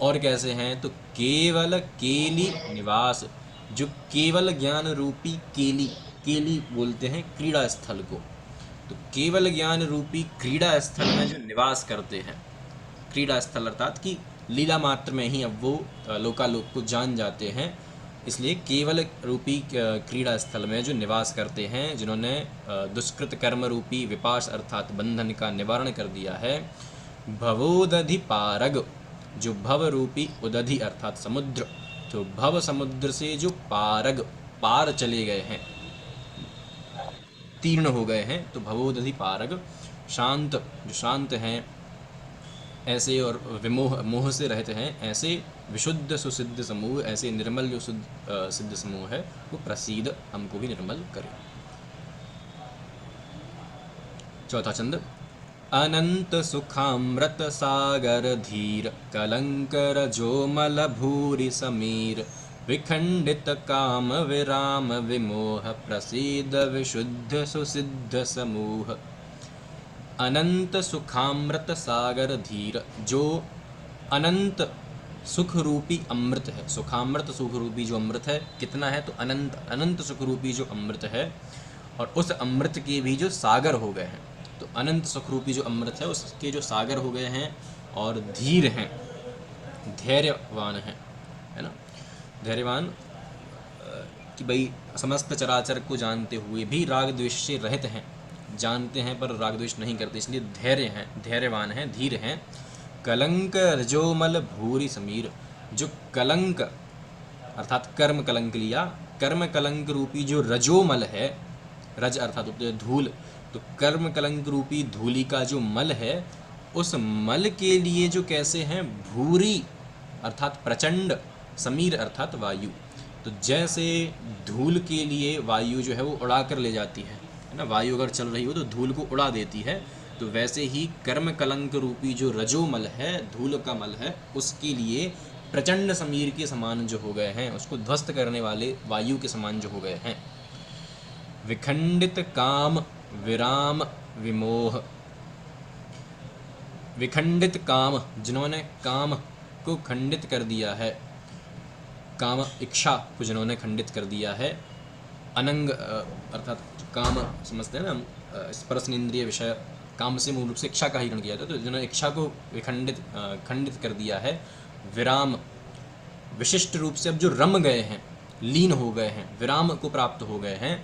और कैसे हैं? तो केवल केली निवास, जो केवल ज्ञान रूपी केली, केली बोलते हैं क्रीड़ा स्थल को, तो केवल ज्ञान रूपी क्रीड़ा स्थल में जो निवास करते हैं, क्रीड़ा स्थल अर्थात कि लीला मात्र में ही अब वो लोकालोक को जान जाते हैं, इसलिए केवल रूपी क्रीड़ा स्थल में जो निवास करते हैं, जिन्होंने दुष्कृत कर्म रूपी विपाश अर्थात बंधन का निवारण कर दिया है। भवोदधि पारग, जो भव रूपी उदधि अर्थात समुद्र, तो भव समुद्र से जो पारग, पार चले गए हैं, तीर्ण हो गए हैं, तो भवोदधि पारग, शांत, जो शांत हैं ऐसे, और विमोह, मोह से रहते हैं ऐसे, विशुद्ध सुसिद्ध समूह, ऐसे निर्मल जो सिद्ध समूह है वो प्रसीद, हमको भी निर्मल करे। चौथा छंद। अनंत सुखामृत सागर धीर कलंकर जोमल भूरि समीर विखंडित काम विराम विमोह प्रसीद विशुद्ध सुसिद्ध समूह। अनंत सुखामृत सागर धीर, जो अनंत सुख रूपी अमृत है, सुखामृत सुख रूपी जो अमृत है, कितना है? तो अनंत, अनंत सुख रूपी जो अमृत है, और उस अमृत के भी जो सागर हो गए हैं, तो अनंत सुख रूपी जो अमृत है उसके जो सागर हो गए हैं, और धीर हैं, धैर्यवान हैं, है ना, धैर्यवान कि भाई समस्त चराचर को जानते हुए भी राग द्वेष से रहित हैं, जानते हैं पर राग द्वेष नहीं करते, इसलिए धैर्य हैं, धैर्यवान हैं, धीर हैं। कलंक रजोमल भूरि समीर, जो कलंक अर्थात कर्म कलंक लिया, कर्म कलंक रूपी जो रजोमल है, रज अर्थात धूल, तो कर्म कलंक रूपी धूलि का जो मल है, उस मल के लिए जो कैसे हैं? भूरि अर्थात प्रचंड, समीर अर्थात वायु, तो जैसे धूल के लिए वायु जो है वो उड़ा कर ले जाती है ना, वायु अगर चल रही हो तो धूल को उड़ा देती है, तो वैसे ही कर्म कलंक रूपी जो रजोमल है, धूल का मल है, उसके लिए प्रचंड समीर के समान जो हो गए हैं, उसको ध्वस्त करने वाले वायु के समान जो हो गए हैं। विखंडित काम विराम विमोह, विखंडित काम, जिन्होंने काम को खंडित कर दिया है, काम इच्छा को जिन्होंने खंडित कर दिया है, अनंग अर्थात काम समझते हैं ना हम, स्पर्श इंद्रिय विषय, काम से मूल रूप से इच्छा का ही ग्रहण किया था, तो जिन्होंने इच्छा को खंडित कर दिया है। विराम, विशिष्ट रूप से अब जो रम गए हैं, लीन हो गए हैं, विराम को प्राप्त हो गए हैं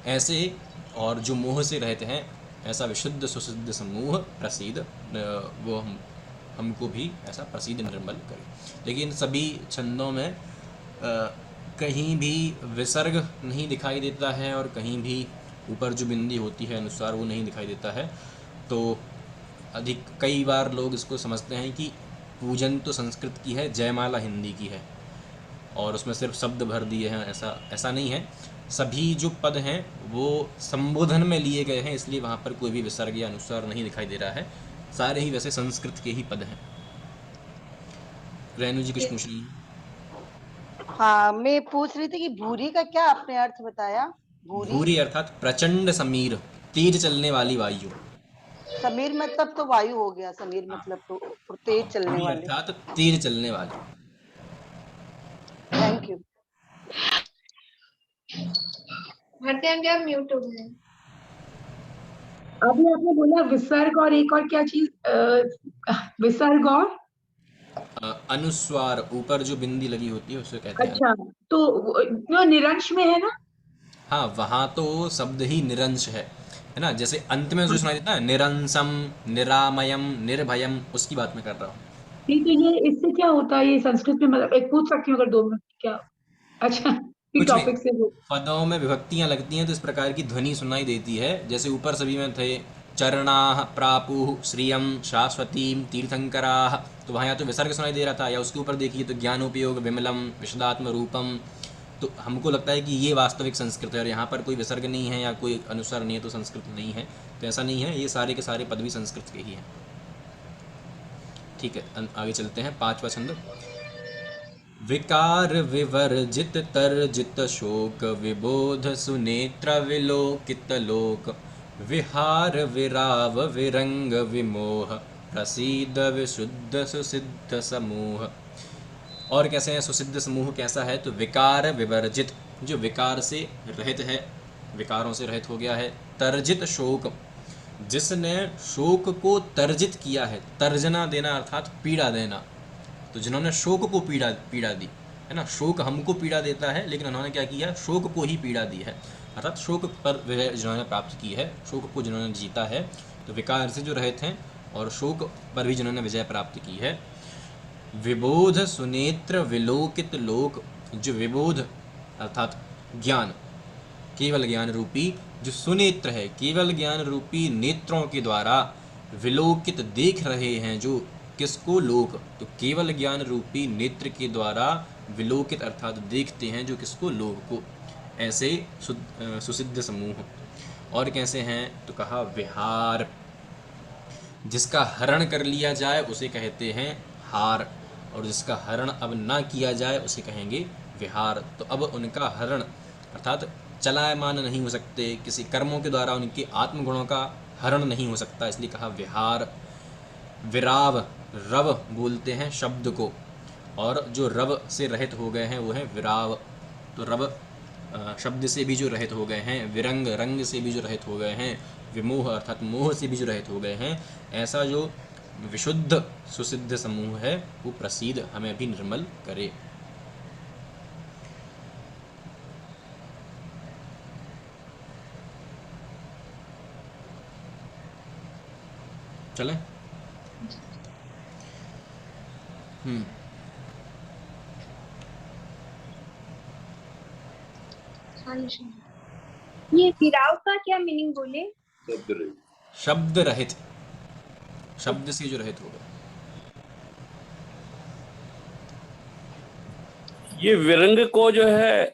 ऐसे, और जो मोह से रहते हैं ऐसा विशुद्ध सुसिद्ध समूह प्रसीद, वो हमको भी ऐसा प्रसीद निर्मल करे। लेकिन सभी छंदों में कहीं भी विसर्ग नहीं दिखाई देता है, और कहीं भी ऊपर जो बिंदी होती है अनुसार वो नहीं दिखाई देता है, तो कई बार लोग इसको समझते हैं कि पूजन तो संस्कृत की है, जयमाला हिंदी की है, और उसमें सिर्फ शब्द भर दिए हैं, ऐसा नहीं है। सभी जो पद हैं वो संबोधन में लिए गए हैं, इसलिए वहाँ पर कोई भी विसर्ग या अनुस्वार नहीं दिखाई दे रहा है, सारे ही वैसे संस्कृत के ही पद हैं। रेणु जी कुछ पूछ रही हैं? हाँ, मैं पूछ रही थी कि भूरी का क्या आपने अर्थ बताया? भूरी अर्थात प्रचंड समीर, तेज चलने वाली वायु। समीर मतलब तो वायु हो गया, समीर मतलब तो तेज चलने वाली, अर्थात तेज चलने वाली। Thank you. भारती आप म्यूट हो गए। अभी आपने बोला विसर्ग और एक और क्या चीज, विसर्ग और अनुस्वार, ऊपर जो बिंदी लगी होती है उसे कहते हैं। अच्छा, तो निरंश में है ना? हाँ, वहाँ तो शब्द ही निरंश है, है ना। जैसे अंत में जो सुनाई देता है निरंसम, निरामयम, निर्भयम, उसकी बात मैं कर रहा हूँ। नहीं, तो ये इससे क्या होता है, ये संस्कृत में, मतलब एक पूछ सकती हूँ अगर 2 मिनट, क्या? अच्छा, ये कुछ नहीं, टॉपिक से वो। पदों में विभक्तियां लगती हैं तो इस प्रकार की ध्वनि सुनाई देती है। जैसे ऊपर सभी में थे चरणाः प्रापुः श्रियं शाश्वतीं तीर्थंकराः, तो वहाँ या तो विसर्ग सुनाई दे रहा था, या उसके ऊपर देखिए तो ज्ञानोपयोग विमलम विशदात्म रूपम। तो हमको लगता है कि ये वास्तविक संस्कृत है, और यहाँ पर कोई विसर्ग नहीं है या कोई अनुस्वार नहीं है तो संस्कृत नहीं है। तो ऐसा नहीं है, ये सारे के सारे पद भी संस्कृत के ही हैं। ठीक है, आगे चलते हैं। 5वां छंद। विकार विवर्जित तर्जित शोक विबोध सुनेत्र विलोकित लोक विहार विराव विरंग विमोह प्रसीद विशुद्ध सुसिद्ध समूह। और कैसे है सुसिद्ध समूह, कैसा है? तो विकार विवर्जित, जो विकार से रहित है, विकारों से रहित हो गया है। तर्जित शोक, जिसने शोक को तर्जित किया है। तर्जना देना अर्थात पीड़ा देना। तो जिन्होंने शोक को पीड़ा दी है ना, शोक हमको पीड़ा देता है, लेकिन उन्होंने क्या किया? शोक को ही पीड़ा दी है, अर्थात शोक पर विजय जिन्होंने प्राप्त की है, शोक को जिन्होंने जीता है। तो विकार से जो रहित हैं और शोक पर भी जिन्होंने विजय प्राप्त की है। विबोध सुनेत्र विलोकित लोक, जो विबोध अर्थात ज्ञान, केवल ज्ञान रूपी, जो सुनेत्र है, केवल ज्ञान रूपी नेत्रों के द्वारा विलोकित देख रहे हैं। जो किसको? लोक। तो केवल ज्ञान रूपी नेत्र के द्वारा विलोकित अर्थात देखते हैं, जो किसको? लोक को। ऐसे सुसिद्ध समूह। और कैसे हैं? तो कहा विहार, जिसका हरण कर लिया जाए उसे कहते हैं हार, और जिसका हरण अब ना किया जाए उसे कहेंगे विहार। तो अब उनका हरण अर्थात चलायमान नहीं हो सकते, किसी कर्मों के द्वारा उनके आत्मगुणों का हरण नहीं हो सकता, इसलिए कहा विहार। विराव, रव बोलते हैं शब्द को, और जो रव से रहित हो गए हैं वो हैं विराव। तो रव शब्द से भी जो रहित हो गए हैं, विरंग रंग से भी जो रहित हो गए हैं, विमोह अर्थात मोह से भी जो रहित हो गए हैं, ऐसा जो विशुद्ध सुसिद्ध समूह है वो प्रसीद हमें भी निर्मल करे। चलें? ये विराव का क्या मीनिंग बोले? शब्द रहित, शब्द से जो रहित हो गए। ये विरंग को जो है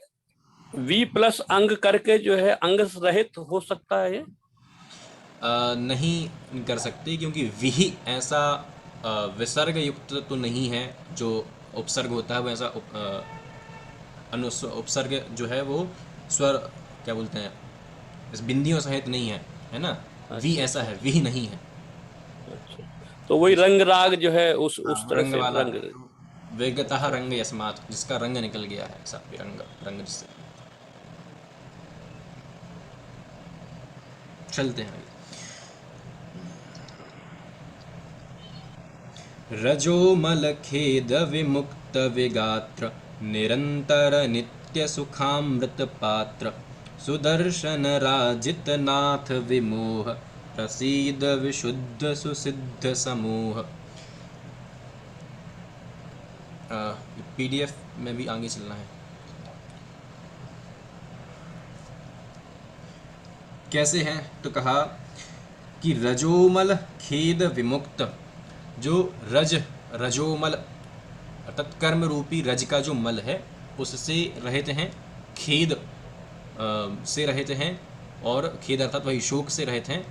वी प्लस अंग करके जो है अंग रहित हो सकता है ये? नहीं कर सकते, क्योंकि विहि ऐसा विसर्ग युक्त तो नहीं है। जो उपसर्ग होता है वो ऐसा उपसर्ग जो है वो स्वर क्या बोलते हैं, इस बिंदियों सहित नहीं है, है ना। वी ऐसा है, विहि नहीं है। अच्छा, तो वही रंग राग जो है उस तरह रंग से वाला रंग। वेगतः रंग यस्मात्, जिसका रंग निकल गया है, ऐसा विरंग रंग जिससे। चलते हैं। रजोमल खेद विमुक्त विगात्र निरंतर नित्य सुखामृत पात्र सुदर्शन राजित नाथ विमोह प्रसीद विशुद्ध सुसिद्ध समूह। PDF में भी आगे चलना है। कैसे हैं? तो कहा कि रजोमल खेद विमुक्त, जो रजोमल अर्थात कर्म रूपी रज का जो मल है उससे रहित हैं, खेद से रहित हैं, और खेद अर्थात वही शोक से रहित हैं,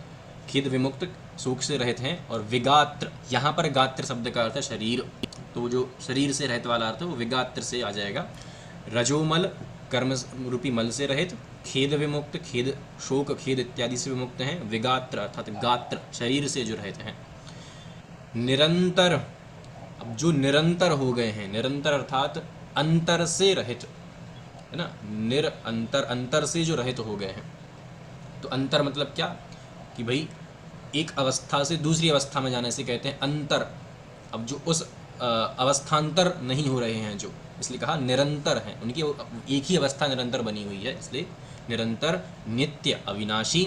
खेद विमुक्त शोक से रहित हैं। और विगात्र, यहाँ पर गात्र शब्द का अर्थ है शरीर, तो जो शरीर से रहित वाला अर्थ है वो विगात्र से आ जाएगा। रजोमल कर्म रूपी मल से रहित, खेद विमुक्त खेद शोक खेद इत्यादि से विमुक्त हैं, विगात्र अर्थात गात्र शरीर से जो रहित हैं। निरंतर, अब जो निरंतर हो गए हैं, निरंतर अर्थात अंतर से रहित, है ना। निरंतर, अंतर से जो रहित हो गए हैं। तो अंतर मतलब क्या कि भाई एक अवस्था से दूसरी अवस्था में जाने से कहते हैं अंतर। अब जो उस अवस्थांतर नहीं हो रहे हैं जो, इसलिए कहा निरंतर हैं, उनकी एक ही अवस्था निरंतर बनी हुई है, इसलिए निरंतर नित्य अविनाशी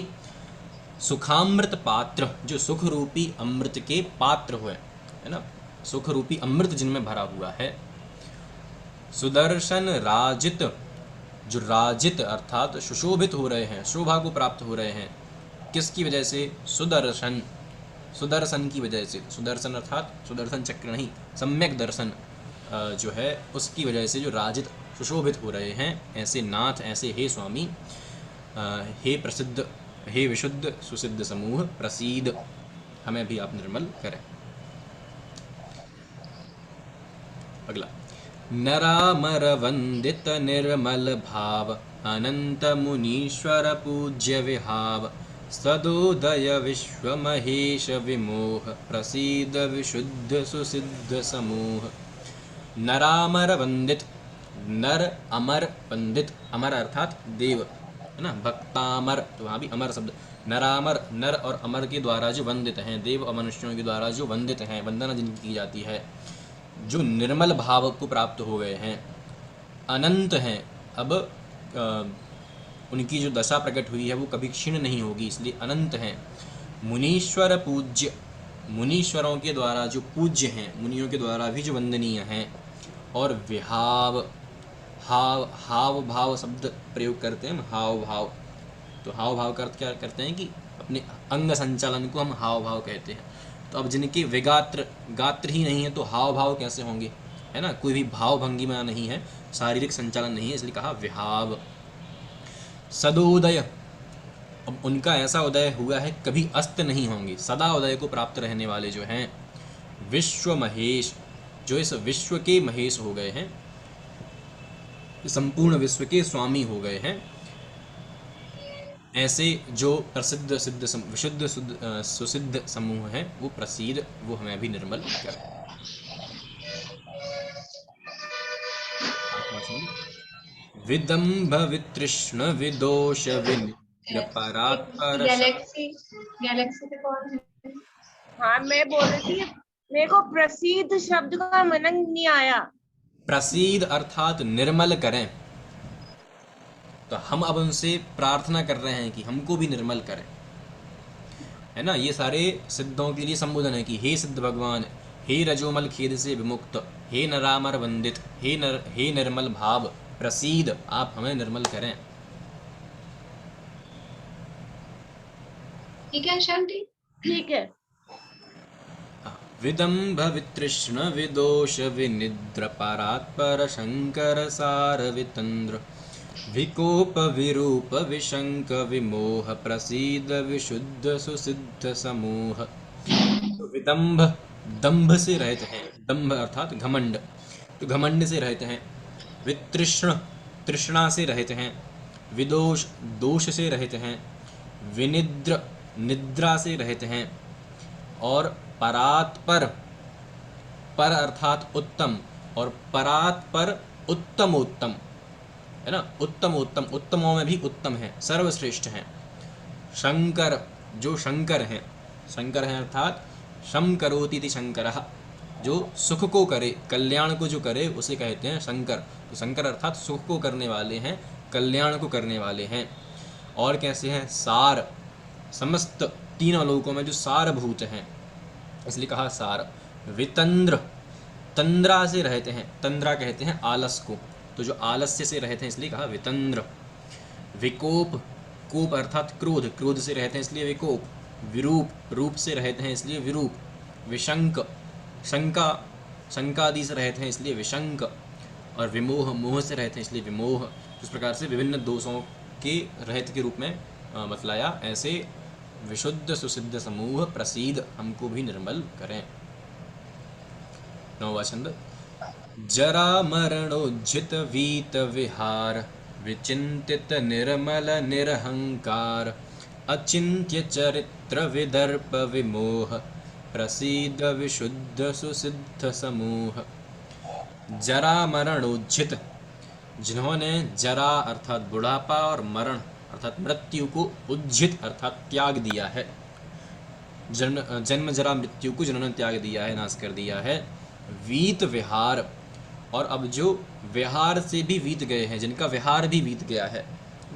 सुखामृत पात्र, जो सुख रूपी अमृत के पात्र हुए, है ना, सुख रूपी अमृत जिनमें भरा हुआ है। सुदर्शन राजित, जो राजित अर्थात सुशोभित हो रहे हैं, शोभा को प्राप्त हो रहे हैं, किसकी वजह से? सुदर्शन, सुदर्शन की वजह से। सुदर्शन अर्थात सुदर्शन चक्र नहीं, सम्यक दर्शन जो है उसकी वजह से जो राजित सुशोभित हो रहे हैं, ऐसे नाथ, ऐसे हे स्वामी, हे प्रसिद्ध, हे विशुद्ध सुसिद्ध समूह, प्रसीद, हमें भी आप निर्मल करें। अगला, नरामर वंदित निर्मल भाव, अनंत मुनीश्वर पूज्य विहाव, सदोदय विश्व महेश विमोह, प्रसीद विशुद्ध सुसिद्ध समूह। नरामर वंदित, नर अमर वंदित, अमर अर्थात देव, है ना, भक्तामर, तो वहाँ भी अमर शब्द। नरामर, नर और अमर के द्वारा जो वंदित हैं, देव और मनुष्यों के द्वारा जो वंदित हैं, वंदना जिनकी की जाती है, जो निर्मल भाव को प्राप्त हो गए हैं, अनंत हैं, अब उनकी जो दशा प्रकट हुई है वो कभी क्षीण नहीं होगी, इसलिए अनंत हैं। मुनीश्वर पूज्य, मुनीश्वरों के द्वारा जो पूज्य हैं, मुनियों के द्वारा भी जो वंदनीय हैं। और विहाव, हाव, हाव भाव शब्द प्रयोग करते हैं हम, हाव भाव, तो हाव भाव का अर्थ क्या करते हैं कि अपने अंग संचालन को हम हाव भाव कहते हैं। तो अब जिनके विगात्र, गात्र ही नहीं है तो हाव भाव कैसे होंगे, है ना, कोई भी भाव भंगिमा नहीं है, शारीरिक संचालन नहीं है, इसलिए कहा विहाव। सदोदय, अब उनका ऐसा उदय हुआ है कभी अस्त नहीं होंगे, सदा उदय को प्राप्त रहने वाले जो हैं। विश्व महेश, जो इस विश्व के महेश हो गए हैं, संपूर्ण विश्व के स्वामी हो गए हैं, ऐसे जो प्रसिद्ध सिद्ध विशुद्ध सुसिद्ध समूह है, वो प्रसीद, वो हमें भी निर्मल करें। विदंभ वितृष्ण विदोष विनिर्परात्पर। गैलेक्सी, गैलेक्सी पे कौन है? हाँ मैं बोल रही थी, मेरे को प्रसिद्ध शब्द का मनन नहीं आया। प्रसीद अर्थात निर्मल करें, तो हम अब उनसे प्रार्थना कर रहे हैं कि हमको भी निर्मल करें, है ना। ये सारे सिद्धों के लिए संबोधन है कि हे सिद्ध भगवान, हे रजोमल खेद से विमुक्त, हे नरामर वंदित, हे निर्मल भाव, प्रसीद, आप हमें निर्मल करें। ठीक है शांति, ठीक है। विदंभ वितृष्ण विदोष विनिद्र परात्पर शंकर सार वितंद्र, विकोप विरूप विशंक विमोह, प्रसीद विशुद्ध सुसिद्ध समूह। तो विदंभ, दंभ से रहते हैं, दंभ अर्थात घमंड, तो घमंड से रहते हैं। वितृष्ण, तृष्णा से रहते हैं। विदोष, दोष से रहते हैं। विनिद्र, निद्रा से रहते हैं। और परात्पर, पर अर्थात उत्तम, और परात्पर उत्तमोत्तम, है ना, उत्तमोत्तम, उत्तमों में भी उत्तम है, सर्वश्रेष्ठ हैं। शंकर, जो शंकर हैं, शंकर हैं अर्थात शम करोति इति शंकरः, जो सुख को करे, कल्याण को जो करे उसे कहते हैं शंकर। तो शंकर अर्थात सुख को करने वाले हैं, कल्याण को करने वाले हैं। और कैसे हैं? सार, समस्त तीनों लोकों में जो सारभूत हैं, इसलिए कहा सार। वितंद्र, तंद्रा से रहते हैं, तंद्रा कहते हैं आलस को, तो जो आलस्य से रहते हैं इसलिए कहा वितंद्र। विकोप, कोप अर्थात क्रोध, क्रोध से रहते हैं इसलिए विकोप। विरूप, रूप से रहते हैं इसलिए विरूप। विशंक, शंका, शंकादि से रहते हैं इसलिए विशंक। और विमोह, मोह से रहते हैं इसलिए विमोह। इस प्रकार से विभिन्न दोषों के रहित के रूप में बतलाया। ऐसे विशुद्ध सुसिद्ध समूह प्रसीद, हमको भी निर्मल करें। नौवां छंद। जरा मरणोज्झित वीत विहार, विचिंतित निर्मल निरहंकार, अचिंत्य चरित्र विदर्प विमोह, प्रसीद विशुद्ध सुसिद्ध समूह। जरा मरणोज्झित, जिन्होंने जरा अर्थात बुढ़ापा और मरण अर्थात मृत्यु को उज्झित अर्थात त्याग दिया है। जन्म जरा मृत्यु को जिन्होंने त्याग दिया है, नाश कर दिया है। वीत विहार, और अब जो विहार से भी वीत गए हैं, जिनका विहार भी बीत गया है,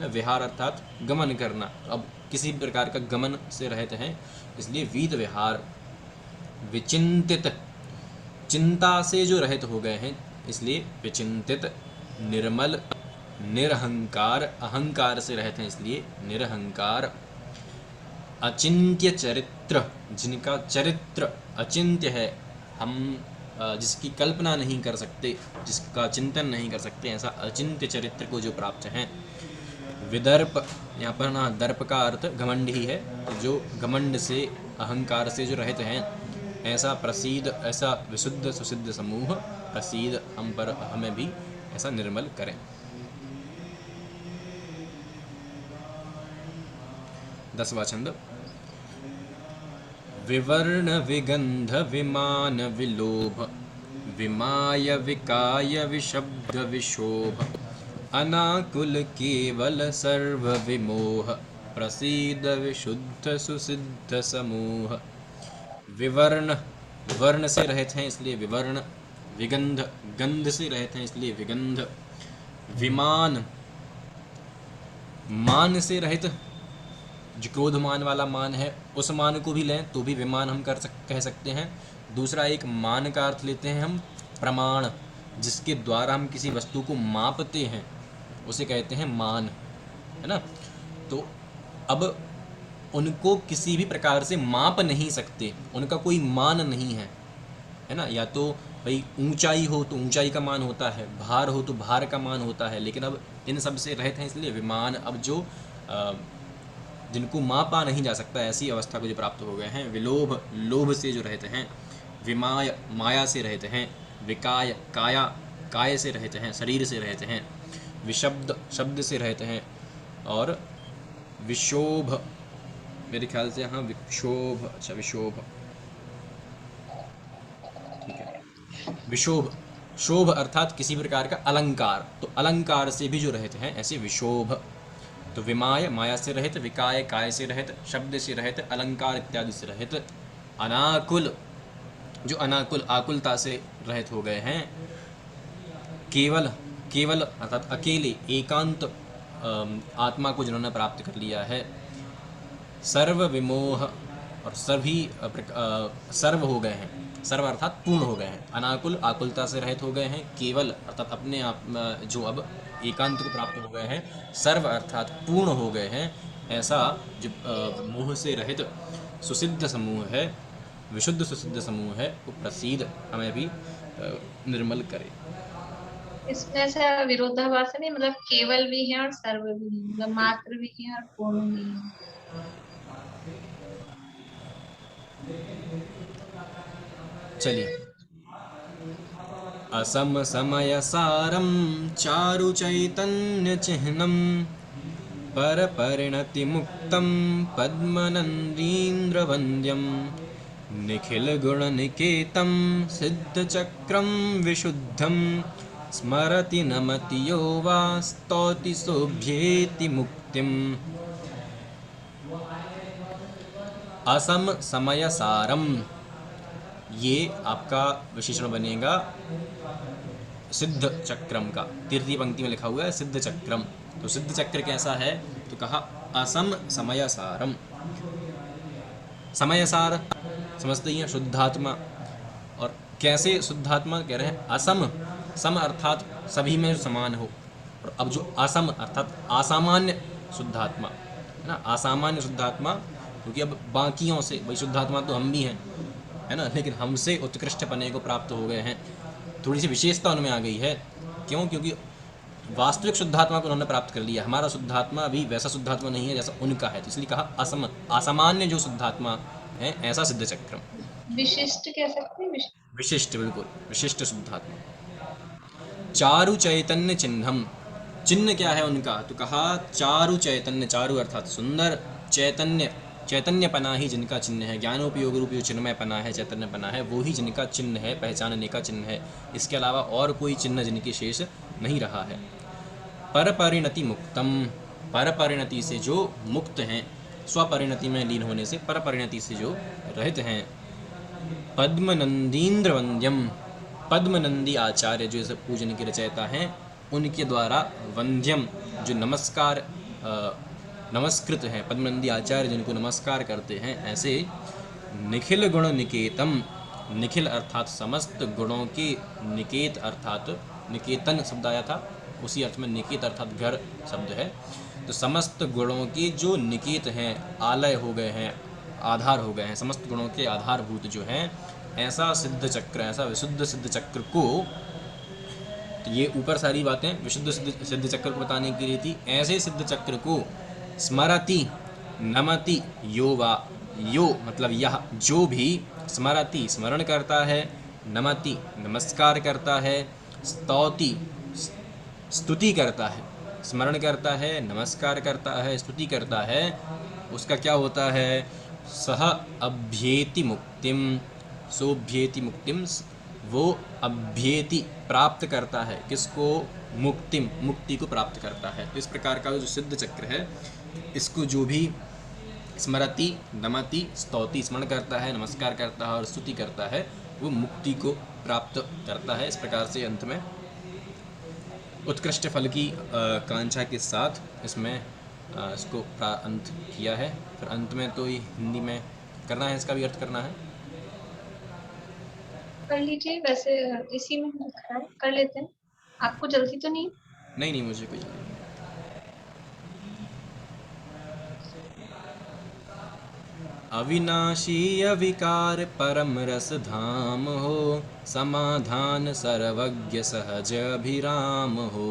विहार अर्थात गमन करना। अब किसी प्रकार का गमन से रहित हैं, इसलिए वीत विहार। विचिंतित, चिंता से जो रहित हो गए हैं, इसलिए विचिंतित। निर्मल, निरहंकार, अहंकार से रहित हैं, इसलिए निरहंकार। अचिंत्य चरित्र, जिनका चरित्र अचिंत्य है, हम जिसकी कल्पना नहीं कर सकते, जिसका चिंतन नहीं कर सकते, ऐसा अचिंत्य चरित्र को जो प्राप्त हैं। विदर्प, यहाँ पर ना दर्प का अर्थ घमंड ही है, जो घमंड से अहंकार से जो रहित हैं, ऐसा प्रसीद, ऐसा विशुद्ध सुसिद्ध समूह प्रसीद हम पर, हमें भी ऐसा निर्मल करें। दसवां छंद। विवर्ण विगंध विमान विलोभ, विमाय विकाय विशब्द विशोभ, अनाकुल केवल सर्व विमोह, प्रसीद विशुद्ध सुसिद्ध समूह। विवर्ण, वर्ण से रहित हैं, इसलिए विवर्ण। विगंध, गंध से रहित हैं, इसलिए विगंध। विमान, मान से रहित, जो क्रोधमान वाला मान है, उस मान को भी लें तो भी विमान हम कह सकते हैं। दूसरा एक मान का अर्थ लेते हैं हम प्रमाण, जिसके द्वारा हम किसी वस्तु को मापते हैं, उसे कहते हैं मान, है ना। तो अब उनको किसी भी प्रकार से माप नहीं सकते, उनका कोई मान नहीं है ना। या तो भाई ऊंचाई हो तो ऊंचाई का मान होता है, भार हो तो भार का मान होता है, लेकिन अब इन सब से रहित हैं, इसलिए विमान। अब जो जिनको मापा नहीं जा सकता, ऐसी अवस्था को जो प्राप्त हो गए हैं। विलोभ, लोभ से जो रहते हैं। विमाय, माया से रहते हैं। विकाय, काया, काय से रहते हैं, शरीर से रहते हैं। विशब्द, शब्द से रहते हैं। और विशोभ, मेरे ख्याल से यहाँ विक्षोभ, अच्छा विशोभ, ठीक है। विशोभ, शोभ अर्थात किसी प्रकार का अलंकार, तो अलंकार से भी जो रहते हैं, ऐसे विशोभ। तो विमाय, माया से रहित। विकाय, काय से रहित। शब्द से रहित। अलंकार इत्यादि से रहित। अनाकुल, जो अनाकुल, आकुलता से रहित हो गए हैं। केवल, केवल अर्थात अकेले, एकांत आत्मा को जिन्होंने प्राप्त कर लिया है। सर्व विमोह, और सभी सर्व हो गए हैं। सर्व अर्थात पूर्ण हो गए हैं। अनाकुल, आकुलता से रहित हो गए हैं। केवल अर्थात अपने आप जो अब एकांत को प्राप्त हो गए हैं। सर्व अर्थात पूर्ण हो गए हैं। ऐसा जो मोह से रहित सुसिद्ध समूह है, विशुद्ध सुसिद्ध समूह है, वो प्रसीद, हमें भी निर्मल करे। इसमें ऐसा विरोधाभास नहीं, मतलब केवल भी है और सर्व भी है, मतलब मात्र भी है और पूर्ण भी है। चलिए। असम समय सारम चारु चैतन्य चिह्नम, पर परिणति मुक्तम पद्मनंदीन्द्र वंद्यम, निखिल गुण निकेतम सिद्ध चक्रम विशुद्धम, स्मरति नमति यो वा स्तौति शोभ्येति मुक्तिम। असम समय सारम, ये आपका विशेषण बनेगा सिद्ध चक्रम का। तृतीय पंक्ति में लिखा हुआ है सिद्ध चक्रम। तो सिद्ध चक्र कैसा है, तो कहा असम समय सारम। समय सार समझते ही हैं, शुद्धात्मा। और कैसे शुद्धात्मा कह रहे हैं, असम, सम अर्थात सभी में समान हो, और अब जो असम अर्थात असामान्य शुद्धात्मा है ना, असामान्य शुद्धात्मा, क्योंकि अब बाकियों से, भाई शुद्धात्मा तो हम भी हैं, है ना, लेकिन हमसे उत्कृष्ट पने को प्राप्त हो गए हैं। थोड़ी सी विशेषता उनमें आ गई है। क्यों? क्योंकि वास्तविक शुद्धात्मा को उन्होंने प्राप्त कर लिया। हमारा शुद्धात्मा अभी वैसा शुद्धात्मा नहीं है जैसा उनका है, तो इसलिए कहा असम, असामान्य जो शुद्धात्मा है, ऐसा सिद्ध चक्रम। विशिष्ट कह सकते हैं, विशिष्ट, बिल्कुल विशिष्ट शुद्धात्मा। चारु चैतन्य चिन्हम, चिन्ह क्या है उनका, तो कहा चारु चैतन्य, चारु अर्थात सुंदर, चैतन्य, चैतन्य पना ही जिनका चिन्ह है। ज्ञानोपयोग रूपी जो चिन्मय पना है, चैतन्य पना है, वो ही जिनका चिन्ह है, पहचानने का चिन्ह है। इसके अलावा और कोई चिन्ह जिनके शेष नहीं रहा है। पर परिणति मुक्तम, पर परिणति से जो मुक्त हैं, स्वपरिणति में लीन होने से पर परिणति से जो रहित हैं। पद्मनंदीन्द्र वंद्यम, पद्मनंदी आचार्य जो इस पूजन के रचयिता हैं, उनके द्वारा वंद्यम, जो नमस्कार नमस्कृत हैं, पद्मनंदी आचार्य जिनको नमस्कार करते हैं, ऐसे निखिल गुण निकेतम, निखिल अर्थात समस्त गुणों के, निकेत अर्थात निकेतन शब्द आया था, उसी अर्थ में निकेत अर्थात घर शब्द है। तो समस्त गुणों के जो निकेत हैं, आलय हो गए हैं, आधार हो गए हैं, समस्त गुणों के आधारभूत जो हैं, ऐसा सिद्ध चक्र, ऐसा विशुद्ध सिद्ध चक्र को, तो ये ऊपर सारी बातें विशुद्ध सिद्ध चक्र को बताने के लिए थी। ऐसे सिद्ध चक्र को स्मरति नमति यो वा, यो मतलब यह, जो भी स्मरति स्मरण करता है, नमति नमस्कार करता है, स्तौति स्तुति करता है, स्मरण करता है, नमस्कार करता है, स्तुति करता है, उसका क्या होता है? सह अभ्येति मुक्तिम, सोभ्येति मुक्तिम, वो अभ्येति प्राप्त करता है, किसको? मुक्तिम, मुक्ति को प्राप्त करता है। तो इस प्रकार का जो सिद्ध चक्र है, इसको जो भी स्मरति नमति स्तौति, स्मरण करता है, नमस्कार करता है और स्तुति करता है, वो मुक्ति को प्राप्त करता है। इस प्रकार से अंत में उत्कृष्ट फल की कांक्षा के साथ इसमें इसको अंत किया है। फिर अंत में तो ये हिंदी में करना है, इसका भी अर्थ करना है। कर लीजिए, वैसे इसी में लिखा है, कर लेते हैं। आपको जल्दी तो नहीं? नहीं, मुझे कोई जल्दी नहीं। अविनाशी अविकार परम रस धाम हो, समाधान सर्वज्ञ सहज अभिराम हो,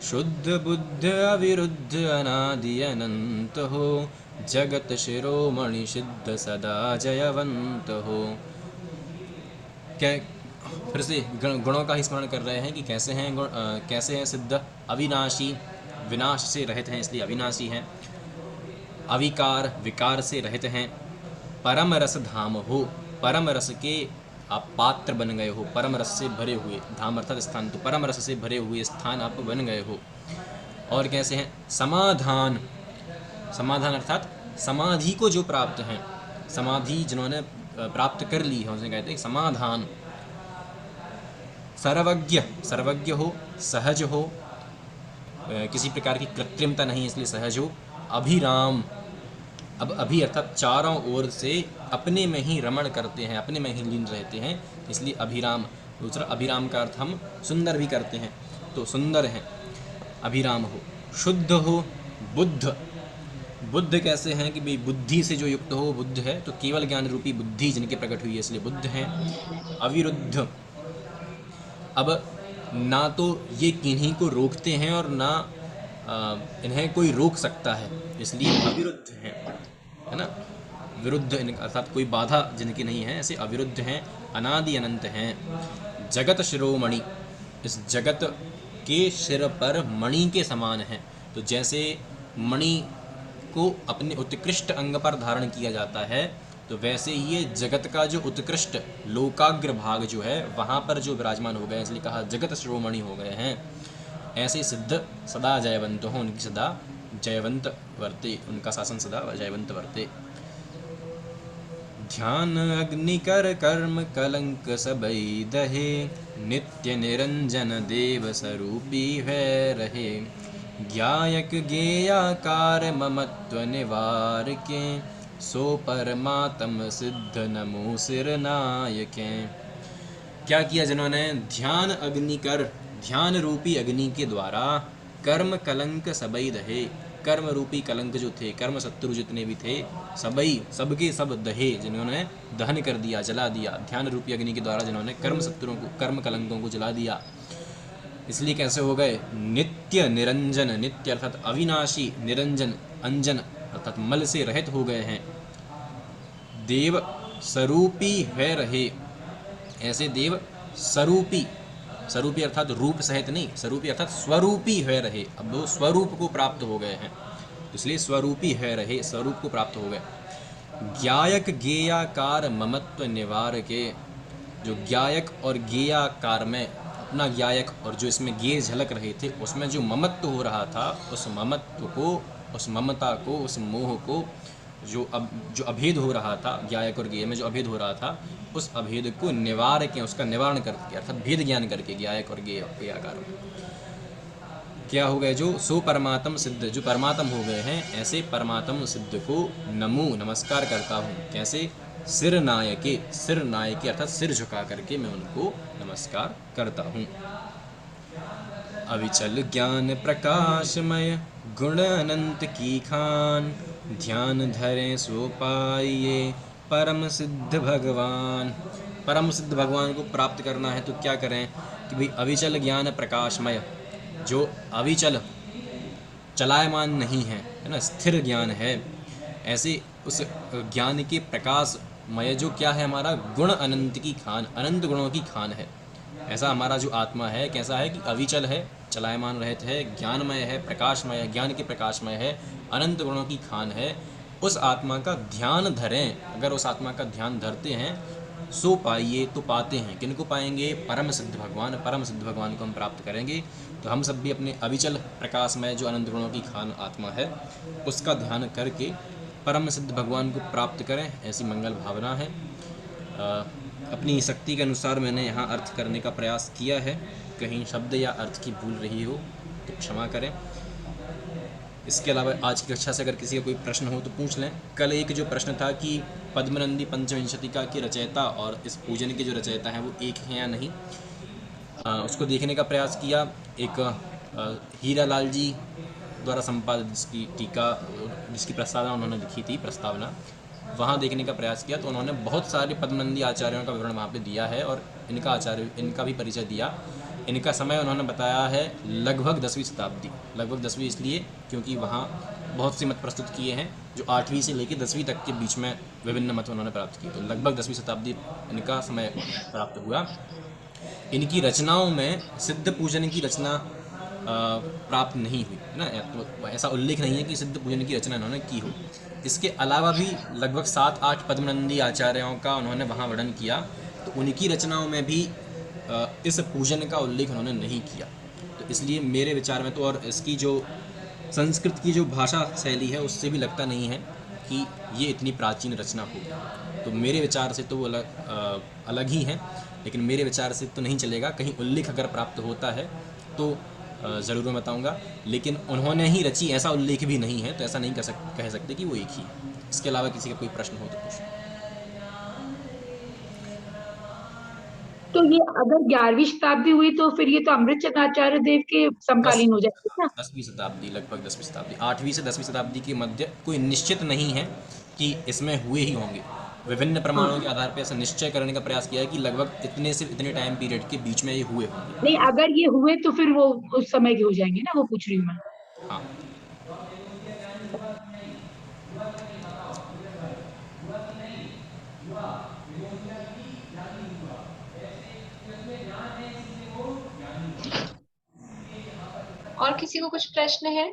शुद्ध बुद्ध अविरुद्ध अनादि अनंत हो, जगत शिरोमणि सिद्ध सदा जयवंत हो। क्या फिर से गुणों का ही स्मरण कर रहे हैं कि कैसे हैं गुण, कैसे हैं सिद्ध? अविनाशी, विनाश से रहित हैं इसलिए अविनाशी हैं। अविकार, विकार से रहित हैं। परम रस धाम हो, परम रस के आप पात्र बन गए हो, परम रस से भरे हुए, धाम अर्थात स्थान, तो परम रस से भरे हुए स्थान आप बन गए हो। और कैसे हैं? समाधान, समाधान अर्थात समाधि को जो प्राप्त हैं, समाधि जिन्होंने प्राप्त कर ली है उसे कहते हैं समाधान। सर्वज्ञ, सर्वज्ञ हो, सहज हो, किसी प्रकार की कृत्रिमता नहीं इसलिए सहज हो। अभिराम, अब अभी अर्थात चारों ओर से अपने में ही रमण करते हैं, अपने में ही लीन रहते हैं, इसलिए अभिराम। दूसरा अभिराम का अर्थ हम सुंदर भी करते हैं, तो सुंदर हैं, अभिराम हो। शुद्ध हो, बुद्ध, बुद्ध कैसे हैं कि भाई बुद्धि से जो युक्त हो, बुद्ध है, तो केवल ज्ञान रूपी बुद्धि जिनके प्रकट हुई है इसलिए बुद्ध हैं। अविरुद्ध, अब ना तो ये किन्हीं को रोकते हैं और ना इन्हें कोई रोक सकता है, इसलिए अविरुद्ध हैं, है ना। विरुद्ध अर्थात कोई बाधा जिनकी नहीं है, ऐसे अविरुद्ध हैं। अनादि अनंत हैं। जगत शिरोमणि, इस जगत के सिर पर मणि के समान हैं। तो जैसे मणि को अपने उत्कृष्ट अंग पर धारण किया जाता है, तो वैसे ही ये जगत का जो उत्कृष्ट लोकाग्र भाग जो है वहाँ पर जो विराजमान हो गए, इसलिए कहा जगत शिरोमणि हो गए हैं। ऐसे सिद्ध सदा जयवंत हो, उनकी सदा जयवंत वर्ते, उनका शासन सदा जयवंत वर्ते। ध्यान अग्निकर कर्म कलंक सबई दहे, नित्य निरंजन देव स्वरूपी है रहे। ज्ञायक गेयाकार ममत्व निवार के, सो परमात्म सिद्ध नमो सिर नायके। क्या किया जिन्होंने? ध्यान अग्निकर, ध्यान रूपी अग्नि के द्वारा कर्म कलंक सबई दहे, कर्म रूपी कलंक जो थे, कर्म शत्रु जितने भी थे, सबई सबके सब दहे, जिन्होंने दहन कर दिया, जला दिया। ध्यान रूपी अग्नि के द्वारा जिन्होंने कर्म शत्रुओं को, कर्म कलंकों को जला दिया। इसलिए कैसे हो गए? नित्य निरंजन, नित्य अर्थात अविनाशी, निरंजन अंजन अर्थात मल से रहित हो गए हैं। देव स्वरूपी है रहे, ऐसे देव स्वरूपी, स्वरूपी अर्थात रूप सहित नहीं, स्वरूपी अर्थात स्वरूपी है रहे। अब वो स्वरूप को प्राप्त हो गए हैं, इसलिए स्वरूपी है रहे, स्वरूप को प्राप्त हो गए। ज्ञायक गेयाकार ममत्व निवार के, जो ज्ञायक और गेयाकार में अपना ज्ञायक और जो इसमें गे झलक रहे थे, उसमें जो ममत्व हो रहा था, उस ममत्व को, उस ममता को, उस मोह को, जो अभेद हो रहा था, ज्ञायक और गेय में जो अभेद हो रहा था, उस अभेद को निवार के, उसका निवारण करके, अर्थात भेद ज्ञान करके, ज्ञायक और गेय के आकार में क्या हो गए, जो सो परमात्म सिद्ध, जो परमात्म हो गए हैं, ऐसे परमात्म सिद्ध को नमो नमस्कार करता हूँ। कैसे? सिर नायके, सिर नायके अर्थात सिर झुका करके मैं उनको नमस्कार करता हूँ। अविचल ज्ञान प्रकाशमय गुण अनंत की खान, ध्यान धरें सो पाइए परम सिद्ध भगवान। परम सिद्ध भगवान को प्राप्त करना है तो क्या करें कि भाई अविचल ज्ञान प्रकाशमय, जो अविचल चलायमान नहीं है, है ना, स्थिर ज्ञान है, ऐसे उस ज्ञान के प्रकाशमय जो क्या है हमारा गुण अनंत की खान, अनंत गुणों की खान है, ऐसा हमारा जो आत्मा है कैसा है कि अविचल है, चलायमान रहित है, ज्ञानमय है, प्रकाशमय है, ज्ञान के प्रकाशमय है, अनंत गुणों की खान है। उस आत्मा का ध्यान धरें, अगर उस आत्मा का ध्यान धरते हैं सो पाइए तो पाते हैं। किनको पाएंगे? परम सिद्ध भगवान। परम सिद्ध भगवान को हम प्राप्त करेंगे। तो हम सब भी अपने अविचल प्रकाशमय जो अनंत गुणों की खान आत्मा है उसका ध्यान करके परम सिद्ध भगवान को प्राप्त करें, ऐसी मंगल भावना है। अपनी शक्ति के अनुसार मैंने यहाँ अर्थ करने का प्रयास किया है, कहीं शब्द या अर्थ की भूल रही हो तो क्षमा करें। इसके अलावा आज की कक्षा से अगर किसी का कोई प्रश्न हो तो पूछ लें। कल एक जो प्रश्न था कि पद्मनंदी पंचविंशतिका के रचयिता और इस पूजन के जो रचयिता हैं वो एक हैं या नहीं, उसको देखने का प्रयास किया। एक हीरा लाल जी द्वारा संपादित जिसकी टीका, जिसकी प्रस्तावना उन्होंने लिखी थी, प्रस्तावना, वहाँ देखने का प्रयास किया तो उन्होंने बहुत सारे पद्मनंदी आचार्यों का विवरण वहाँ पे दिया है और इनका भी परिचय दिया। इनका समय उन्होंने बताया है लगभग 10वीं शताब्दी। लगभग 10वीं इसलिए क्योंकि वहाँ बहुत से मत प्रस्तुत किए हैं जो 8वीं से लेकर 10वीं तक के बीच में विभिन्न मत उन्होंने प्राप्त किए, तो लगभग 10वीं शताब्दी इनका समय प्राप्त हुआ। इनकी रचनाओं में सिद्ध पूजन की रचना प्राप्त नहीं हुई है ना, तो ऐसा उल्लेख नहीं है कि सिद्ध पूजन की रचना इन्होंने की हो। इसके अलावा भी लगभग 7-8 पद्मनंदी आचार्यों का उन्होंने वहाँ वर्णन किया, तो उनकी रचनाओं में भी इस पूजन का उल्लेख उन्होंने नहीं किया। तो इसलिए मेरे विचार में तो, और इसकी जो संस्कृत की जो भाषा शैली है उससे भी लगता नहीं है कि ये इतनी प्राचीन रचना होगी। तो मेरे विचार से तो वो अलग ही हैं, लेकिन मेरे विचार से तो नहीं चलेगा। कहीं उल्लेख अगर प्राप्त होता है तो ज़रूर मैं बताऊंगा, लेकिन उन्होंने ही रची ऐसा उल्लेख भी नहीं है, तो ऐसा नहीं कह सकते कि वो एक ही है। इसके अलावा किसी का कोई प्रश्न हो तो पूछो। तो ये अगर 11वीं शताब्दी हुई तो फिर ये तो अमृतचंद आचार्य देव के समकालीन हो जाएगी ना? 10वीं शताब्दी, लगभग 10वीं शताब्दी, 8वीं से 10वीं शताब्दी के मध्य। कोई निश्चित नहीं है कि इसमें हुए ही होंगे। विभिन्न प्रमाणों के आधार पर ऐसा निश्चय करने का प्रयास किया है कि लगभग इतने से इतने टाइम पीरियड के बीच में ये हुए होंगे। नहीं, अगर ये हुए तो फिर वो उस समय के हो जाएंगे ना, वो पूछ रही हूँ मैं। हाँ। और किसी को कुछ प्रश्न है?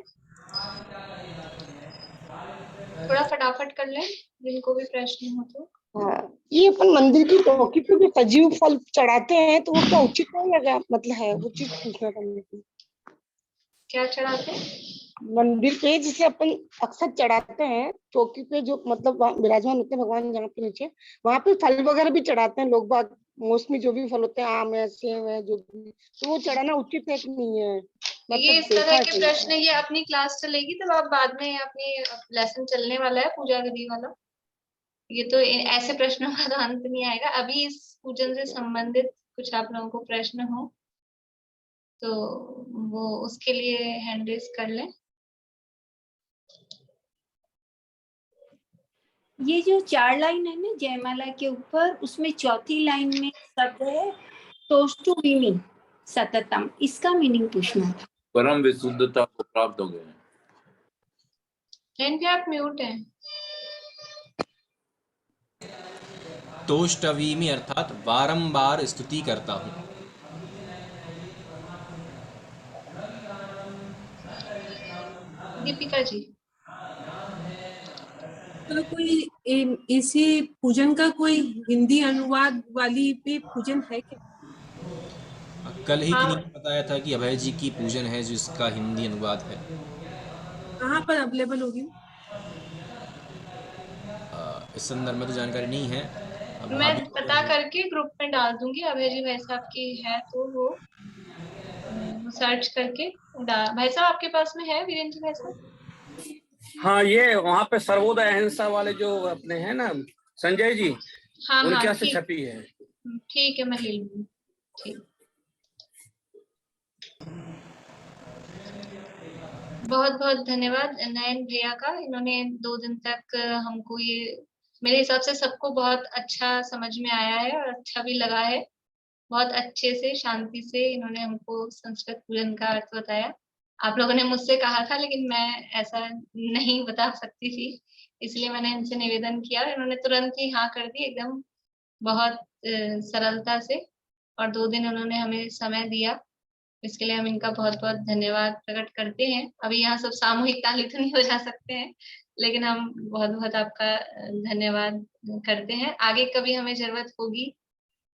थोड़ा फटाफट कर लें जिनको भी प्रश्न हो तो। हाँ, ये अपन मंदिर की चौकी पे भी सजीव फल चढ़ाते हैं तो वो क्या उचित है या क्या मतलब है, वो चीज पूछना था मुझे। क्या चढ़ाते हैं? मंदिर पे जिसे अपन अक्सर चढ़ाते हैं चौकी पे, जो मतलब विराजमान होते हैं भगवान जहाँ पे नीचे, वहाँ पे फल वगैरह भी चढ़ाते हैं लोग बाग, मौसमी जो भी फल होते हैं, आम है, सेब है, जो भी, तो वो चढ़ाना उचित है कि नहीं है? ये इस तरह के प्रश्न, ये अपनी क्लास चलेगी तब आप बाद में, अपनी लेसन चलने वाला है पूजा विधि वाला, ये तो ऐसे प्रश्नों का तो अंत नहीं आएगा। अभी इस पूजन से संबंधित कुछ आप लोगों को प्रश्न हो तो वो उसके लिए हैंड रेज कर लें। ये जो 4 लाइन है ना जयमाला के ऊपर, उसमें चौथी लाइन में शब्द है तोष्टुविमी सततम, इसका मीनिंग पूछना था। परम विशुद्धता को प्राप्त हो गए। जैन भी आप म्यूट हैं। तोष्टवीमी अर्थात बारंबार स्तुति करता हूँ। दीपिका जी, तो कोई इसी पूजन का कोई हिंदी अनुवाद वाली भी पूजन है क्या? कल ही किन्हीं ने बताया था कि अभय जी की पूजन है जिसका हिंदी अनुवाद है। कहाँ पर अवेलेबल होगी? इस संदर्भ में तो जानकारी नहीं है। मैं पता करके ग्रुप में डाल दूंगी। अभय जी वैसे आपकी है तो वो सर्च करके भाई साहब आपके पास में है वीरेंद्र भाई साहब? हाँ, ये वहाँ पे सर्वोदय अहिंसा वाले जो अपने हैं ना संजय जी, हाँ उनके हाँ यहाँ से ठीक, छपी है। ठीक है मैं ले लूंगी। ठीक, बहुत बहुत धन्यवाद नयन भैया का। इन्होंने 2 दिन तक हमको ये, मेरे हिसाब से सबको बहुत अच्छा समझ में आया है और अच्छा भी लगा है। बहुत अच्छे से शांति से इन्होंने हमको संस्कृत पूजन का अर्थ बताया। आप लोगों ने मुझसे कहा था लेकिन मैं ऐसा नहीं बता सकती थी, इसलिए मैंने इनसे निवेदन किया। इन्होंने तुरंत ही हाँ कर दी एकदम, बहुत सरलता से, और 2 दिन उन्होंने हमें समय दिया। इसके लिए हम इनका बहुत बहुत धन्यवाद प्रकट करते हैं। अभी यहाँ सब सामूहिक ताली तो नहीं बजा सकते हैं, लेकिन हम बहुत बहुत आपका धन्यवाद करते हैं। आगे कभी हमें जरूरत होगी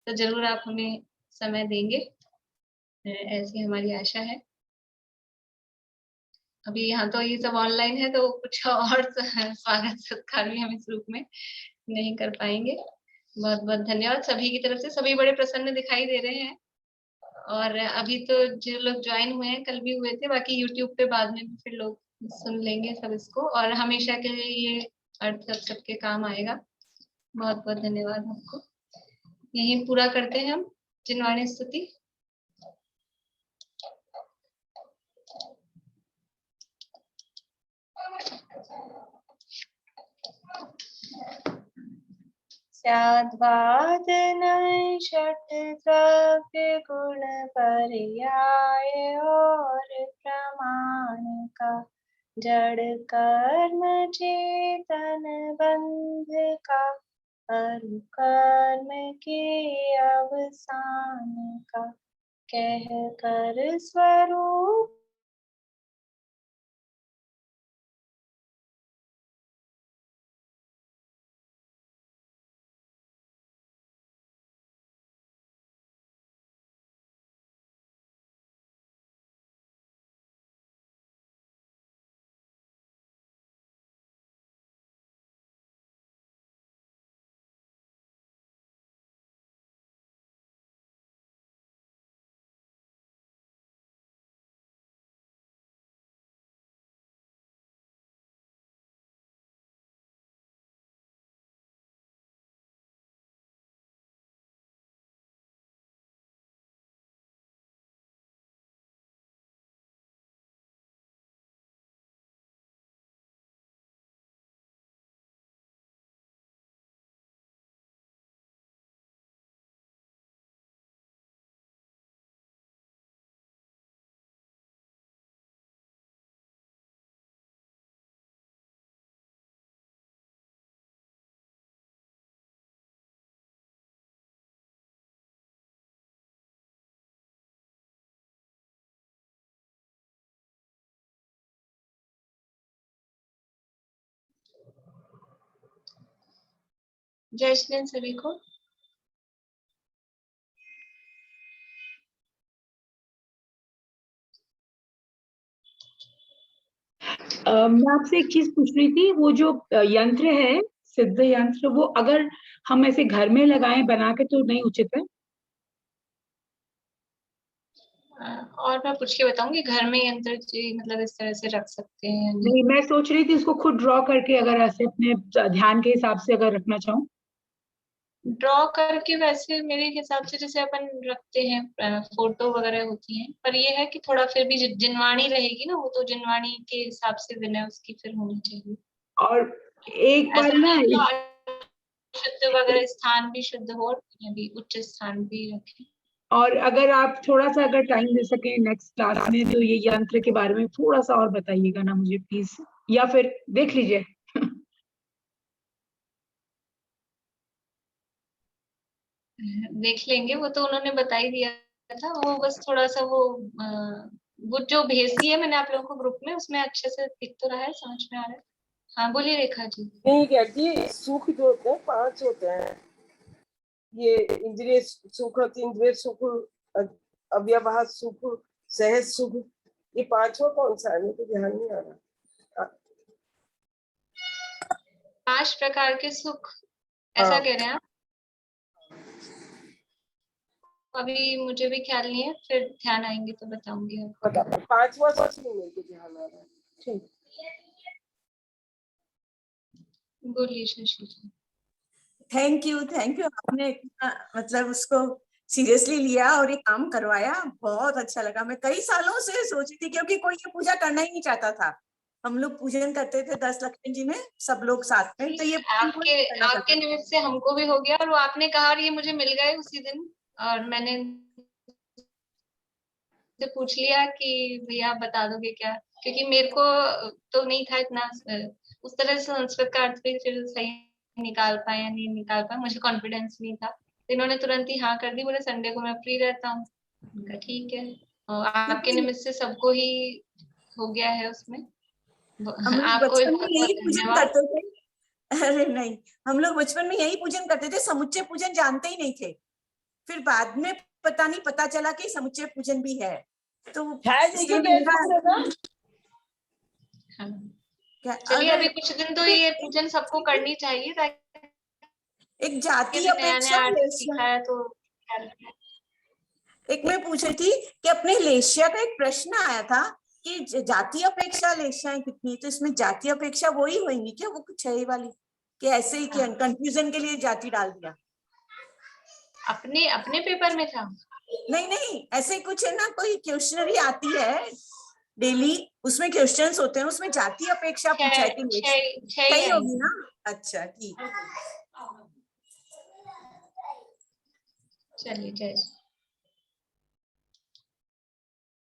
तो जरूर आप हमें समय देंगे, ऐसी हमारी आशा है। अभी यहाँ तो ये सब ऑनलाइन है तो कुछ और स्वागत सत्कार भी हम इस रूप में नहीं कर पाएंगे। बहुत बहुत धन्यवाद सभी की तरफ से। सभी बड़े प्रसन्न दिखाई दे रहे हैं, और अभी तो जो लोग ज्वाइन हुए हैं कल भी हुए थे, बाकी यूट्यूब पे बाद में भी फिर लोग सुन लेंगे सब इसको, और हमेशा के लिए ये अर्थ सब सबके काम आएगा। बहुत बहुत धन्यवाद आपको। यही पूरा करते हैं हम जिनवाणी स्तुति। स्याद्वादनं षट् द्रव्य गुण पर्याय और प्रमाण का, जड़ कर्म चेतन बंध का, कर्म के अवसान का, कह कर स्वरूप जय श्री राम सभी को। मैं आपसे एक चीज पूछ रही थी, वो जो यंत्र है सिद्ध यंत्र, वो अगर हम ऐसे घर में लगाएं बना के तो नहीं उचित है? और मैं पूछ के बताऊंगी, घर में यंत्र मतलब इस तरह से रख सकते हैं? नहीं, मैं सोच रही थी इसको खुद ड्रॉ करके अगर ऐसे अपने ध्यान के हिसाब से अगर रखना चाहूँ। ड्रॉ करके वैसे मेरे हिसाब से जैसे अपन रखते हैं फोटो वगैरह होती हैं, पर ये है कि थोड़ा फिर भी जिनवाणी रहेगी ना, वो तो जिनवाणी के हिसाब से विनय उसकी फिर होनी चाहिए। और एक बार ऐसा ना नहीं कि शुद्ध वगैरह स्थान भी शुद्ध हो, भी उच्च स्थान भी रखें। और अगर आप थोड़ा सा अगर टाइम दे सकें नेक्स्ट क्लास में तो ये यंत्र के बारे में थोड़ा सा और बताइएगा ना मुझे प्लीज, या फिर देख लीजिए। देख लेंगे, वो तो उन्होंने बता ही दिया था। वो बस थोड़ा सा वो जो भेज दिया मैंने आप लोगों को ग्रुप में, उसमें अच्छे से दिख तो रहा है, समझ में आ रहा है। हाँ बोलिए रेखा जी। ठीक है जी, सुख जो होते हैं 5 होते हैं। ये इंद्रिय सुख, इंद्रिय सुख, अव्यवहार सुख, सहज सुख, ये 5वां कौन सा है? मुझे ध्यान नहीं आ रहा। 5 प्रकार के सुख ऐसा कह रहे हैं आप? अभी मुझे भी ख्याल नहीं है, फिर ध्यान आएंगे तो बताऊंगी आपको। बताओ, 5वां सच नहीं मेरे को ध्यान आ रहा है। ठीक, बोलिए शशि जी। थैंक यू आपने इतना मतलब उसको सीरियसली लिया और ये काम करवाया, बहुत अच्छा लगा। मैं कई सालों से सोची थी, क्योंकि कोई ये पूजा करना ही नहीं चाहता था। हम लोग पूजन करते थे 10 लक्ष्मण जी में, सब लोग साथ में, तो ये आपके निमित्त से हमको भी हो गया, और वो आपने कहा और ये मुझे मिल गए उसी दिन, और मैंने से पूछ लिया कि भैया आप बता दोगे क्या, क्योंकि मेरे को तो नहीं था इतना उस तरह से संस्कृत का अर्थ भी फिर सही निकाल पाए या नहीं निकाल पाए, मुझे कॉन्फिडेंस नहीं था। तो इन्होंने तुरंत ही हाँ कर दी, बोले संडे को मैं फ्री रहता हूँ। उनका ठीक है, और आपके निमित्त से सबको ही हो गया है उसमें। हम लोग आपको बचपन में बहुत यही बहुत पूजन धन्यवाद। करते थे। अरे नहीं, हम लोग बचपन में यही पूजन करते थे, समुच्चय पूजन जानते ही नहीं थे। फिर बाद में पता चला कि समुच्चय पूजन भी है। तो चलिए अभी कुछ दिन तो ये पूजन सबको करनी चाहिए, ताकि एक जाति नया अपेक्षा नया अर्थ सीखा है तो। एक मैं पूछ रही थी कि अपने लेशिया का एक प्रश्न आया था कि जाति अपेक्षा लेशियाएं कितनी, तो इसमें जाति अपेक्षा वही होंगी क्या, वो कुछ है वाली, कि ऐसे ही कंफ्यूजन के लिए जाति डाल दिया? अपने अपने पेपर में था? नहीं, ऐसे ही कुछ है ना, कोई क्वेश्चनरी आती है डेली, उसमें क्वेश्चंस होते हैं, उसमें जाति अपेक्षा पूछा है कि सही होगी ना? अच्छा ठीक है, चलिए जय